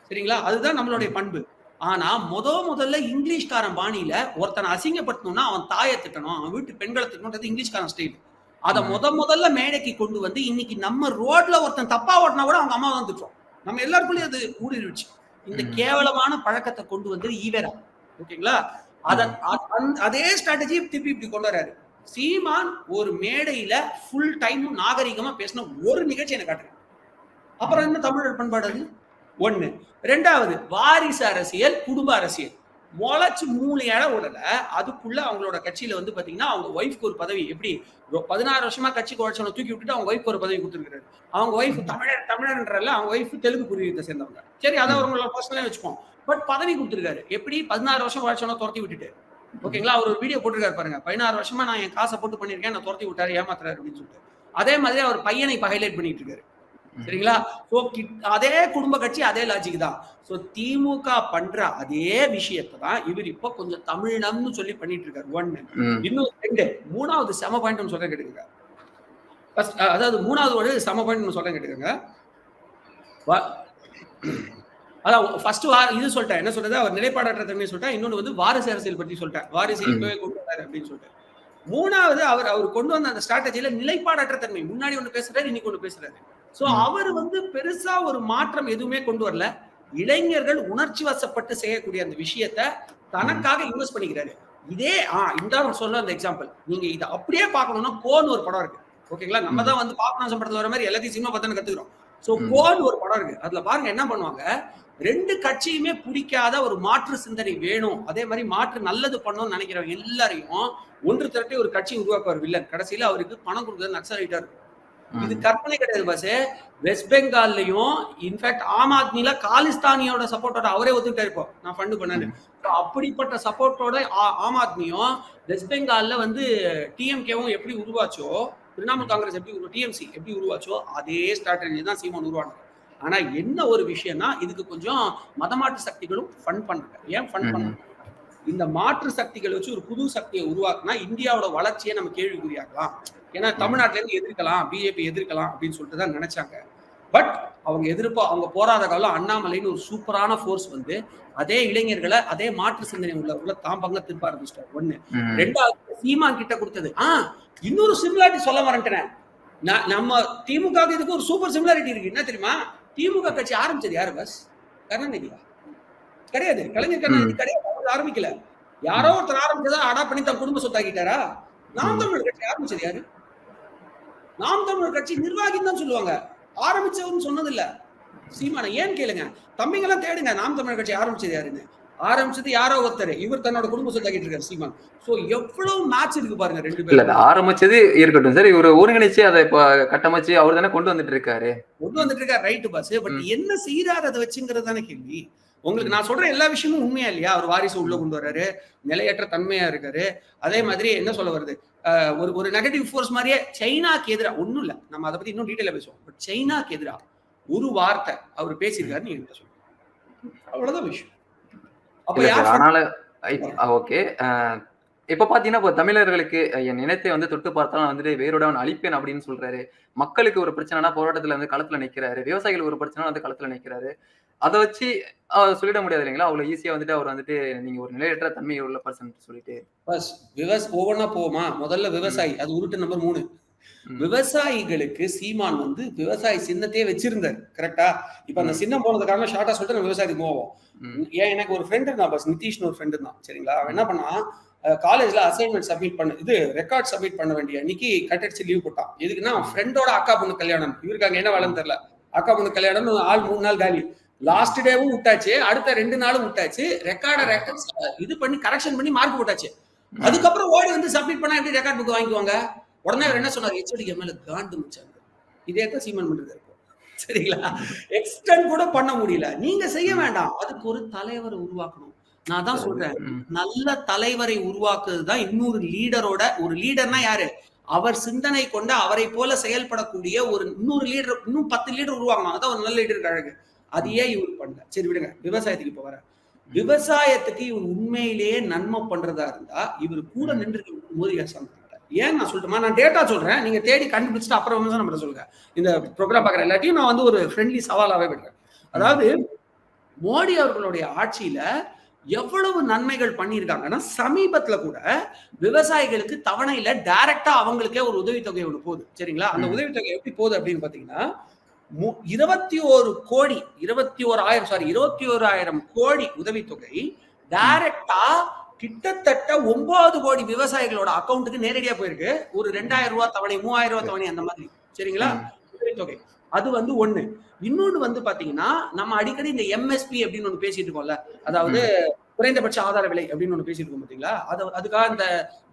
சரிங்களா? அதுதான் நம்மளுடைய பண்பு. ஆனா முதல்ல இங்கிலீஷ்காரன் பாணியில ஒருத்தனை அசிங்கப்படுத்தணும்னா அவன் தாயை திட்டணும், அவன் வீட்டு பெண்களை திட்டணும்ன்றது இங்கிலீஷ்காரன் ஸ்டைல். அதை முதல்ல மேடைக்கு கொண்டு வந்து இன்னைக்கு நம்ம ரோட்ல ஒருத்தன் தப்பா ஓட்டினா கூட அவங்க அம்மா தான் திட்டுறோம். நம்ம எல்லாருக்குள்ளயும் அது ஊடுருவிச்சு. இந்த கேவலமான பழக்கத்தை கொண்டு வந்து ஈவேரா. ஓகேங்களா? அதே ஸ்ட்ராட்டஜி திருப்பி இப்படி கொண்டு வராரு சீமான். ஒரு மேடையில ஃபுல் டைம் நாகரிகமா பேசின ஒரு நிகழ்ச்சி எனக்கு காட்டுறேன். அப்புறம் என்ன தமிழர் பண்பாடு? அது ஒண்ணு. ரெண்டாவது, வாரிசு அரசியல், குடும்ப அரசியல் முளைச்சு 3 இடம் விடல. அதுக்குள்ள அவங்களோட கட்சியில வந்து பாத்தீங்கன்னா அவங்க ஒய்ஃப்க்கு ஒரு பதவி, எப்படி 16 வருஷமா கட்சிக்கு உழைச்சவனை தூக்கி விட்டுட்டு அவங்க ஒய்ஃப்க்கு ஒரு பதவி கொடுத்துருக்காரு. அவங்க ஒய்ஃப் தமிழர்ன்றல, அவங்க ஒய்ஃப் தெலுங்கு பூர்வீகத்தை சேர்ந்தவங்க. சரி, அதை அவங்களோட பர்சனலா வச்சுப்போம். பட் பதவி கொடுத்துருக்காரு. எப்படி 16 வருஷம் உழைச்சவனை துரத்தி விட்டுட்டு. ஓகேங்களா? அவர் ஒரு வீடியோ போட்டிருக்காரு பாருங்க, 16 வருஷமா நான் என் காசை போட்டு பண்ணிருக்கேன், நான் துரத்தி விட்டாரு, ஏமாத்துறாரு அப்படின்னு சொல்லிட்டு. அதே மாதிரி அவர் பையனை இப்ப ஹைலைட் பண்ணிட்டு இருக்காரு. சரிங்களா? அதே குடும்ப கட்சி, அதே லாஜிக் தான். திமுக பண்ற அதே விஷயத்தை தான் இவர் இப்ப கொஞ்சம் தமிழம்னு சொல்லி பண்ணிட்டு இருக்காரு. ஒண்ணு. இன்னும் 2, 3வது செம பாயிண்ட் சொல்றேன் கேட்டுக்கங்க. அதாவது 3வது ஒரு செம பாயிண்ட் சொல்றேன் கேட்டுக்கங்க. அதான் ஃபர்ஸ்ட் இது சொல்லிட்டேன், என்ன சொல்றது, அவர் நிலைப்பாடற்ற தன்மை சொல்லிட்டேன். இன்னொன்னு வந்து வாரிசு அரசியல் பற்றி சொல்லிட்டேன், வாரிசு இப்பவே கொண்டு வராரு அப்படின்னு சொல்லிட்டு. 3வது அவர் கொண்டு வந்த அந்த ஸ்ட்ராட்டஜியில நிலைப்பாடற்ற தன்மை. முன்னாடி ஒண்ணு பேசுறாரு, இன்னைக்கு ஒண்ணு பேசுறாரு. அவர் வந்து பெருசா ஒரு மாற்றம் எதுவுமே கொண்டு வரல. இளைஞர்கள் உணர்ச்சி வசப்பட்டு செய்யக்கூடிய அந்த விஷயத்த தனக்காக இன்வெஸ்ட் பண்ணிக்கிறாரு. இதே இந்த சொல்ல அந்த எக்ஸாம்பிள் நீங்க இதை அப்படியே பார்க்கணும்னா கோன்னு ஒரு படம் இருக்கு. ஓகேங்களா? நம்ம தான் வந்து பாப்பநாசம் படத்துல வர மாதிரி எல்லாத்தையும் சினிமா பார்த்து கத்துக்கிறோம். கோன்னு ஒரு படம் இருக்கு. அதுல பாருங்க என்ன பண்ணுவாங்க, 2 கட்சியுமே பிடிக்காத ஒரு மாற்று சிந்தனை வேணும், அதே மாதிரி மாற்று நல்லது பண்ணணும்னு நினைக்கிறவங்க எல்லாரையும் ஒன்று திரட்டி ஒரு கட்சி உருவாக்குவார் வில்லன். கடைசியில அவருக்கு பணம் கொடுக்குறது நக்சலைட்டா இருக்கும். இது கற்பனை கிடையாது பாஸ். வெஸ்ட் பெங்கால்லையும் இன்ஃபேக்ட் ஆம் ஆத்மில காலிஸ்தானியோட சப்போர்ட்டோட அவரே ஒத்துக்கிட்டே இருப்போம், நான் ஃபண்டு பண்ணேன்னு. அப்படிப்பட்ட சப்போர்ட்டோட ஆம் ஆத்மியும் வெஸ்ட் பெங்கால்ல வந்து டிஎம்கேவும் எப்படி உருவாச்சோ, திரிணாமுல் காங்கிரஸ் எப்படி டிஎம்சி எப்படி உருவாச்சோ, அதே ஸ்ட்ராட்டஜி தான் சீமான் உருவானார். ஆனா என்ன ஒரு விஷயம்னா இதுக்கு கொஞ்சம் மதமாற்று சக்திகளும் ஃபண்ட் பண்ணாங்க. ஏன் ஃபண்ட் பண்ணாங்க? இந்த மாற்று சக்திகளை வச்சு ஒரு புது சக்தியை உருவாக்குனா இந்தியாவோட வளர்ச்சியை நம்ம கேள்விக்குறியாக்கலாம். ஏன்னா தமிழ்நாட்டுல இருந்து எதிர்க்கலாம், பிஜேபி எதிர்க்கலாம் அப்படின்னு சொல்லிட்டு தான் நினைச்சாங்க. பட் அவங்க போராத காலம் அண்ணாமலைன்னு ஒரு சூப்பரான ஃபோர்ஸ் வந்து அதே இளைஞர்களை அதே மாற்று சிந்தனை உள்ள தாம்பங்க திருப்ப ஆரம்பிச்சிட்டார். ஒண்ணு. ரெண்டாவது சீமான் கிட்ட கொடுத்தது. இன்னொரு சிமிலாரிட்டி சொல்ல வரேன். நம்ம திமுக இதுக்கு ஒரு சூப்பர் சிமிலாரிட்டி இருக்கு. என்ன தெரியுமா? திமுக கட்சி ஆரம்பிச்சது யாரு? பஸ் கருணாநிதியா? கிடையாது. கலைஞர் கருணாநிதி கிடையாது. ஆரம்பிக்கல. யாரோ ஒருத்தர் ஆரம்பிச்சதா அடா பண்ணி தன் குடும்ப சொத்தாக்கிட்டாரா? நாம் தமிழர் கட்சி ஆரம்பிச்சது யாரு? நாம் தமிழர் கட்சி நிர்வாகின்னு தான் சொல்லுவாங்க. ஆரம்பிச்சவர்னு சொன்னது இல்ல. சீமான ஏன் கேளுங்க. தம்பிங்க எல்லாம் தேடுங்க. நாம் தமிழர் கட்சி ஆரம்பிச்சது யாருன்னு. ஆரம்பிச்சது யாரோ ஒருத்தர். இவர் தன்னோட குடும்ப சொத்தாக்கிட்டு இருக்காரு சீமான். சோ எவ்வளவு மேட்ச் இருக்கு பாருங்க ரெண்டு பேரும். இல்ல ஆரம்பிச்சது இருக்கட்டும் சார். இவரு ஒருங்கிணைச்சு அதை கட்டமைச்சு அவர் தானே கொண்டு வந்துட்டு இருக்காரு. Right pass. பட் என்ன செய்யறாரு அதை வச்சுங்கிறது தானே கேள்வி. உங்களுக்கு நான் சொல்ற எல்லா விஷயமும் உண்மையா இல்லையா? அவர் வாரிசு உள்ள கொண்டு வர்றாரு, நிலையற்ற தன்மையா இருக்காரு. அதே மாதிரி என்ன சொல்ல வருது, ஒரு நெகட்டிவ் ஃபோர்ஸ் மாதிரியே சைனாக்கு எதிராக ஒன்றும் இல்லை. நம்ம அதை பத்தி இன்னும் டீட்டெயிலா பேசுவோம். பட் சைனாக்கு எதிராக ஒரு வார்த்தை அவர் பேசியிருக்காரு. நீங்க என்ன சொல்லுங்க? அவ்வளவுதான் விஷயம். ஓகே. இப்ப பாத்தீங்கன்னா இப்போ தமிழர்களுக்கு என் நினைத்தை வந்து தொட்டு பார்த்தாலும் வந்துட்டு வேரோட அவன் அழிப்பேன் அப்படின்னு சொல்றாரு. மக்களுக்கு ஒரு பிரச்சனைனா போராட்டத்துல வந்து களத்துல நிக்கிறாரு. விவசாயிகள் ஒரு பிரச்சனை வந்து களத்துல நிக்கிறாரு. அதை வச்சு சொல்லிட முடியாது இல்லைங்களா? அவ்வளவு ஈஸியா வந்துட்டு அவர் வந்துட்டு நீங்க ஒரு நிலையற்ற தன்மை உள்ள பர்சன் சொல்லிட்டு ஒவ்வொன்னா போவோமா? முதல்ல விவசாயி, அது உருட்டு நம்பர் 3. விவசாயிகளுக்கு சீமான் வந்து விவசாயி சின்னத்தையே வச்சிருந்தாரு. கரெக்டா? இப்ப அந்த சின்னம் போனது காரணம் ஷார்ட்டா சொல்லிட்டு நம்ம விவசாயத்துக்கு போவோம். ஏன் எனக்கு ஒரு ஃப்ரெண்டு இருந்தான் பஸ், நிதிஷ்னு ஒரு ஃப்ரெண்டு தான். சரிங்களா? அவன் என்ன பண்ணா, காலேஜ்ல அசைன்மெண்ட் சப்மிட் பண்ண ரெக்கார்ட் சப்மிட் பண்ண வேண்டிய அன்னைக்கு கட்டடிச்சு லீவ் போட்டான். எதுக்குன்னா ஃப்ரெண்டோட அக்கா பொண்ணு கல்யாணம். இவருக்கு அங்க என்ன வேலைன்னு தெரியல. அக்கா பொண்ணு கல்யாணம் 3 நாள் காலி. லாஸ்ட் டேவும் விட்டாச்சு, அடுத்த 2 நாளும் விட்டாச்சு. இது பண்ணி கரெக்ஷன் பண்ணி மார்க் போட்டாச்சு. அதுக்கப்புறம் ஓடி வந்து சப்மிட் பண்ணா எப்படி ரெக்கார்ட் புக் வாங்கிக்குவாங்க? உடனே அவர் என்ன சொன்னார்? ஹெச்ஓடி மேல காண்டு முடிச்சாங்க. இதே தான் சீமான் பண்றது இருக்கும். சரிங்களா? எக்ஸ்டெண்ட் கூட பண்ண முடியல. நீங்க செய்ய வேண்டாம். அதுக்கு ஒரு தலைவரை உருவாக்கணும். நான் தான் சொல்றேன், நல்ல தலைவரை உருவாக்குறதுதான் இன்னொரு லீடரோட. ஒரு லீடர்னா யாரு? அவர் சிந்தனை கொண்ட அவரை போல செயல்படக்கூடிய ஒரு இன்னொரு லீடர், இன்னும் 10 லீடர் உருவாக்கணும். அதான் ஒரு நல்ல லீடருக்கு அழகு. அதையே இவர் பண்ணல. சரி விடுங்க, விவசாயத்துக்கு இப்ப வர. விவசாயத்துக்கு இவர் உண்மையிலேயே நன்மை பண்றதா இருந்தா இவர் கூட நின்று மோடி அரசாங்கம். ஏன் நான் சொல்லட்டுமா? நான் டேட்டா சொல்றேன், நீங்க தேடி கண்டுபிடிச்சிட்டு அப்புறம் வந்து நம்ம சொல்லுங்க. இந்த ப்ரோக்ராம் பாக்குற எல்லாத்தையும் நான் வந்து ஒரு ஃப்ரெண்ட்லி சவாலாவே விடுறேன். அதாவது மோடி அவர்களுடைய ஆட்சியில எவ்வளவு நன்மைகள் பண்ணியிருக்காங்கன்னா, சமீபத்துல கூட விவசாயிகளுக்கு தவணையில டைரக்டா அவங்களுக்கே ஒரு உதவித்தொகை ஒண்ணு போகுது. சரிங்களா? அந்த உதவித்தொகை எப்படி போகுது அப்படின்னு பாத்தீங்கன்னா, 21,000 கோடி உதவித்தொகை டைரக்டா கிட்டத்தட்ட 9 கோடி விவசாயிகளோட அக்கௌண்ட்டுக்கு நேரடியா போயிருக்கு. ஒரு 2,000 ரூபாய் தவணை, 3,000 ரூபாய் தவணை, அந்த மாதிரி. சரிங்களா? உதவித்தொகை அது வந்து ஒண்ணு. இன்னொன்னு வந்து பாத்தீங்கன்னா, நம்ம அடிக்கடி இந்த எம்எஸ்பி அப்படின்னு ஒண்ணு பேசிட்டு இருக்கோம்ல, அதாவது குறைந்தபட்ச ஆதார விலை அப்படின்னு ஒண்ணு பேசிட்டு இருக்கோம் பாத்தீங்களா? அதுக்காக இந்த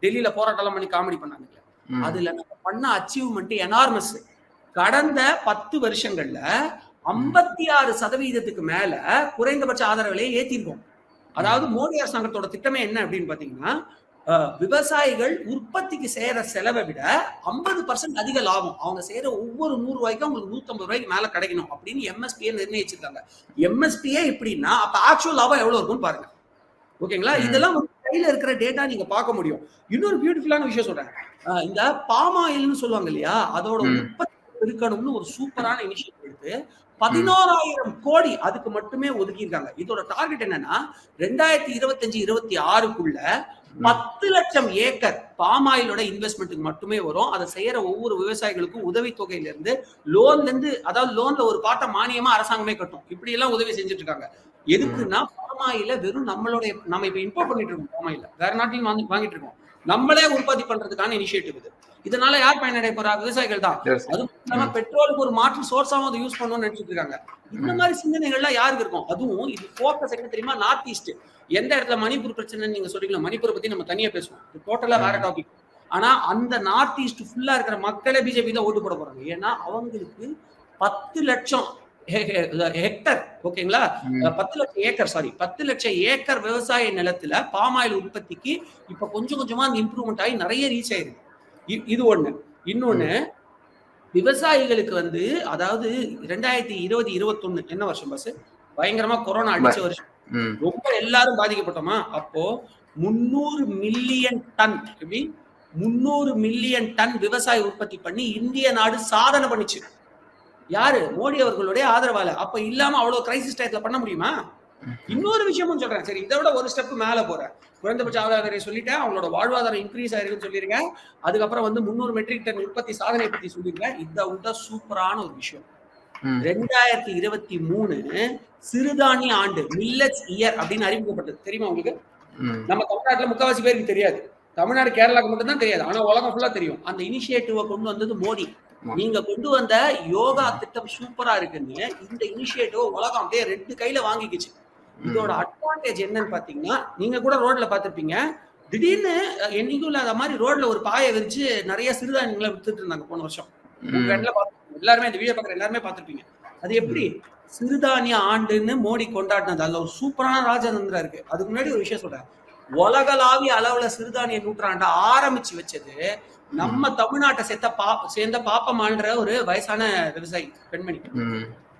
டெல்லியில போராட்டம் பண்ணி காமெடி பண்ணாங்க. அதுல நம்ம பண்ண அச்சீவ்மெண்ட் எனார்மஸ். கடந்த 10 வருஷங்கள்ல 56% மேல குறைந்தபட்ச ஆதார விலையை ஏத்திருக்கோம். அதாவது மோடி அரசாங்கத்தோட திட்டமே என்ன அப்படின்னு பாத்தீங்கன்னா, விவசாயிகள் உற்பத்திக்கு செய்யற செலவை விட 50% அதிக லாபம். அவங்க செய்யற ஒவ்வொரு 100 ரூபாய்க்கு அவங்களுக்கு 150 ரூபாய்க்கு மேல கிடைக்கணும் அப்படின்னு எம்எஸ்பியை நிர்ணயிச்சிருக்காங்க. எம்எஸ்பியே எப்படின்னா, அப்ப ஆக்சுவல் லாபம் எவ்வளவு இருக்கும்னு பாருங்க. ஓகேங்களா? இதெல்லாம் கையில இருக்கிற டேட்டா நீங்க பார்க்க முடியும். இன்னொரு பியூட்டிஃபுல்லான விஷயம் சொல்றேன். இந்த பாம் ஆயில்னு சொல்லுவாங்க இல்லையா, அதோட உற்பத்தி இருக்கணும்னு ஒரு சூப்பரான இனிஷியேட்டிவ் எடுத்து 11,000 கோடி அதுக்கு மட்டுமே ஒதுக்கியிருக்காங்க. இதோட டார்கெட் என்னன்னா, 2025-26க்குள்ள 10 லட்சம் ஏக்கர் பாமாயிலோட இன்வெஸ்ட்மெண்ட்டுக்கு மட்டுமே வரும். அதை செய்யற ஒவ்வொரு விவசாயிகளுக்கும் உதவித்தொகையில இருந்து லோன்ல இருந்து, அதாவது லோன்ல ஒரு பாட்டை மானியமா அரசாங்கமே கட்டும். இப்படி எல்லாம் உதவி செஞ்சுட்டு இருக்காங்க. எதுக்குன்னா, பாமாயில வெறும் நம்ம இப்ப இம்போர்ட் பண்ணிட்டு இருக்கோம். பாமாயில வேற நாட்டிலும் வாங்கிட்டு இருக்கோம். நம்மளே உற்பத்தி பண்றதுக்கான இனிஷியேட்டிவ் இது. இதனால யார் பயனடைய போறா? விவசாயிகள் தான். அதுவும் இல்லாம பெட்ரோலுக்கு ஒரு மாற்று சோர்ஸாவும் அதை யூஸ் பண்ணணும்னு நினைச்சிட்டு இருக்காங்க. இந்த மாதிரி சிந்தனைகள்லாம் யாருக்கு இருக்கும்? அதுவும் இது போக்கஸ் என்ன தெரியுமா? North east. எந்த இடத்துல மணிப்பூர் பிரச்சனை நீங்க சொல்றீங்களா? மணிப்பூரை பத்தி நம்ம தனியா பேசுவோம். டோட்டலா வேற டாபிக். ஆனா அந்த நார்த் ஈஸ்ட் ஃபுல்லா இருக்கிற மக்களே பிஜேபி தான் ஓட்டு போட போறாங்க. ஏன்னா அவங்களுக்கு 10 லட்சம் ஹெக்டர், ஓகேங்களா, 10 லட்சம் ஏக்கர், 10 லட்சம் ஏக்கர் விவசாய நிலத்துல பாமாயில் உற்பத்திக்கு இப்ப கொஞ்சம் கொஞ்சமா அந்த இம்ப்ரூவ்மெண்ட் ஆகி நிறைய ரீச் ஆயிருக்கு. இது ஒண்ணு. இன்னொன்னு, விவசாயிகளுக்கு வந்து அதாவது 2020-21 என்ன வருஷம் பாஸ்? பயங்கரமா கொரோனா அடிச்ச வருஷம். ரொம்ப எல்லாரும் பாதிக்கப்பட்டோமா? அப்போ 300 மில்லியன் டன் 300 மில்லியன் டன் விவசாய உற்பத்தி பண்ணி இந்திய நாடு சாதனை பண்ணிச்சு. யாரு? மோடி அவர்களுடைய ஆதரவால. அப்ப இல்லாம அவ்வளவு கிரைசிஸ் டயத்துல பண்ண முடியுமா? இன்னொரு விஷயமும் சொல்றேன். சரி, இதை விட ஒரு ஸ்டெப் மேல போறேன். குறைந்தபட்ச ஆதார விலை சொல்லிட்டேன், அவங்களோட வாழ்வாதாரம் இன்க்ரீஸ் ஆயிருக்குன்னு சொல்லிருக்கேன். அதுக்கப்புறம் வந்து 300 மெட்ரிக் டன் உற்பத்தி சாதனை பத்தி சொல்லிருக்கேன். இதை விட சூப்பரான ஒரு விஷயம், 2023 சிறுதானிய ஆண்டு, மில்லட்ஸ் இயர் அப்படின்னு அறிவிக்கப்பட்டது. தெரியுமா உங்களுக்கு? நம்ம தமிழ்நாட்டுல முக்காவாசி பேருக்கு தெரியாது. தமிழ்நாடு கேரளாக்கு மட்டும் தான் தெரியாது, ஆனா உலகம் ஃபுல்லா தெரியும். அந்த இனிஷியேட்டிவை கொண்டு வந்தது மோடி. நீங்க கொண்டு வந்த யோகா திட்டம் சூப்பரா இருக்குன்னு இந்த இனிஷியேட்டிவ் உலகம் அப்படியே 2 கையில வாங்கிக்கிச்சு. இதோட அட்வான்டேஜ் என்னன்னு பாத்தீங்கன்னா, நீங்க கூட ரோட்ல பாத்திருப்பீங்க, திடீர்னு என்னைக்கும் இல்லாத மாதிரி ரோட்ல ஒரு பாயை விரிச்சு நிறைய சிறுதானியங்களை வித்துட்டு இருந்தாங்க போன வருஷம். எல்லாருமே இந்த வீடியோ பாக்குற எல்லாருமே பாத்திருப்பீங்க. அது எப்படி? சிறுதானிய ஆண்டுன்னு மோடி கொண்டாடினது. அதுல ஒரு சூப்பரான ராஜதந்திரம் இருக்கு. அதுக்கு முன்னாடி ஒரு விஷயம் சொல்றேன். உலகளாவிய அளவுல சிறுதானிய நூற்றாண்டை ஆரம்பிச்சு வச்சது நம்ம தமிழ்நாட்டை சேர்ந்த பாப்பம்மாள்ன்ற ஒரு வயசான விவசாயி பெண்மணி.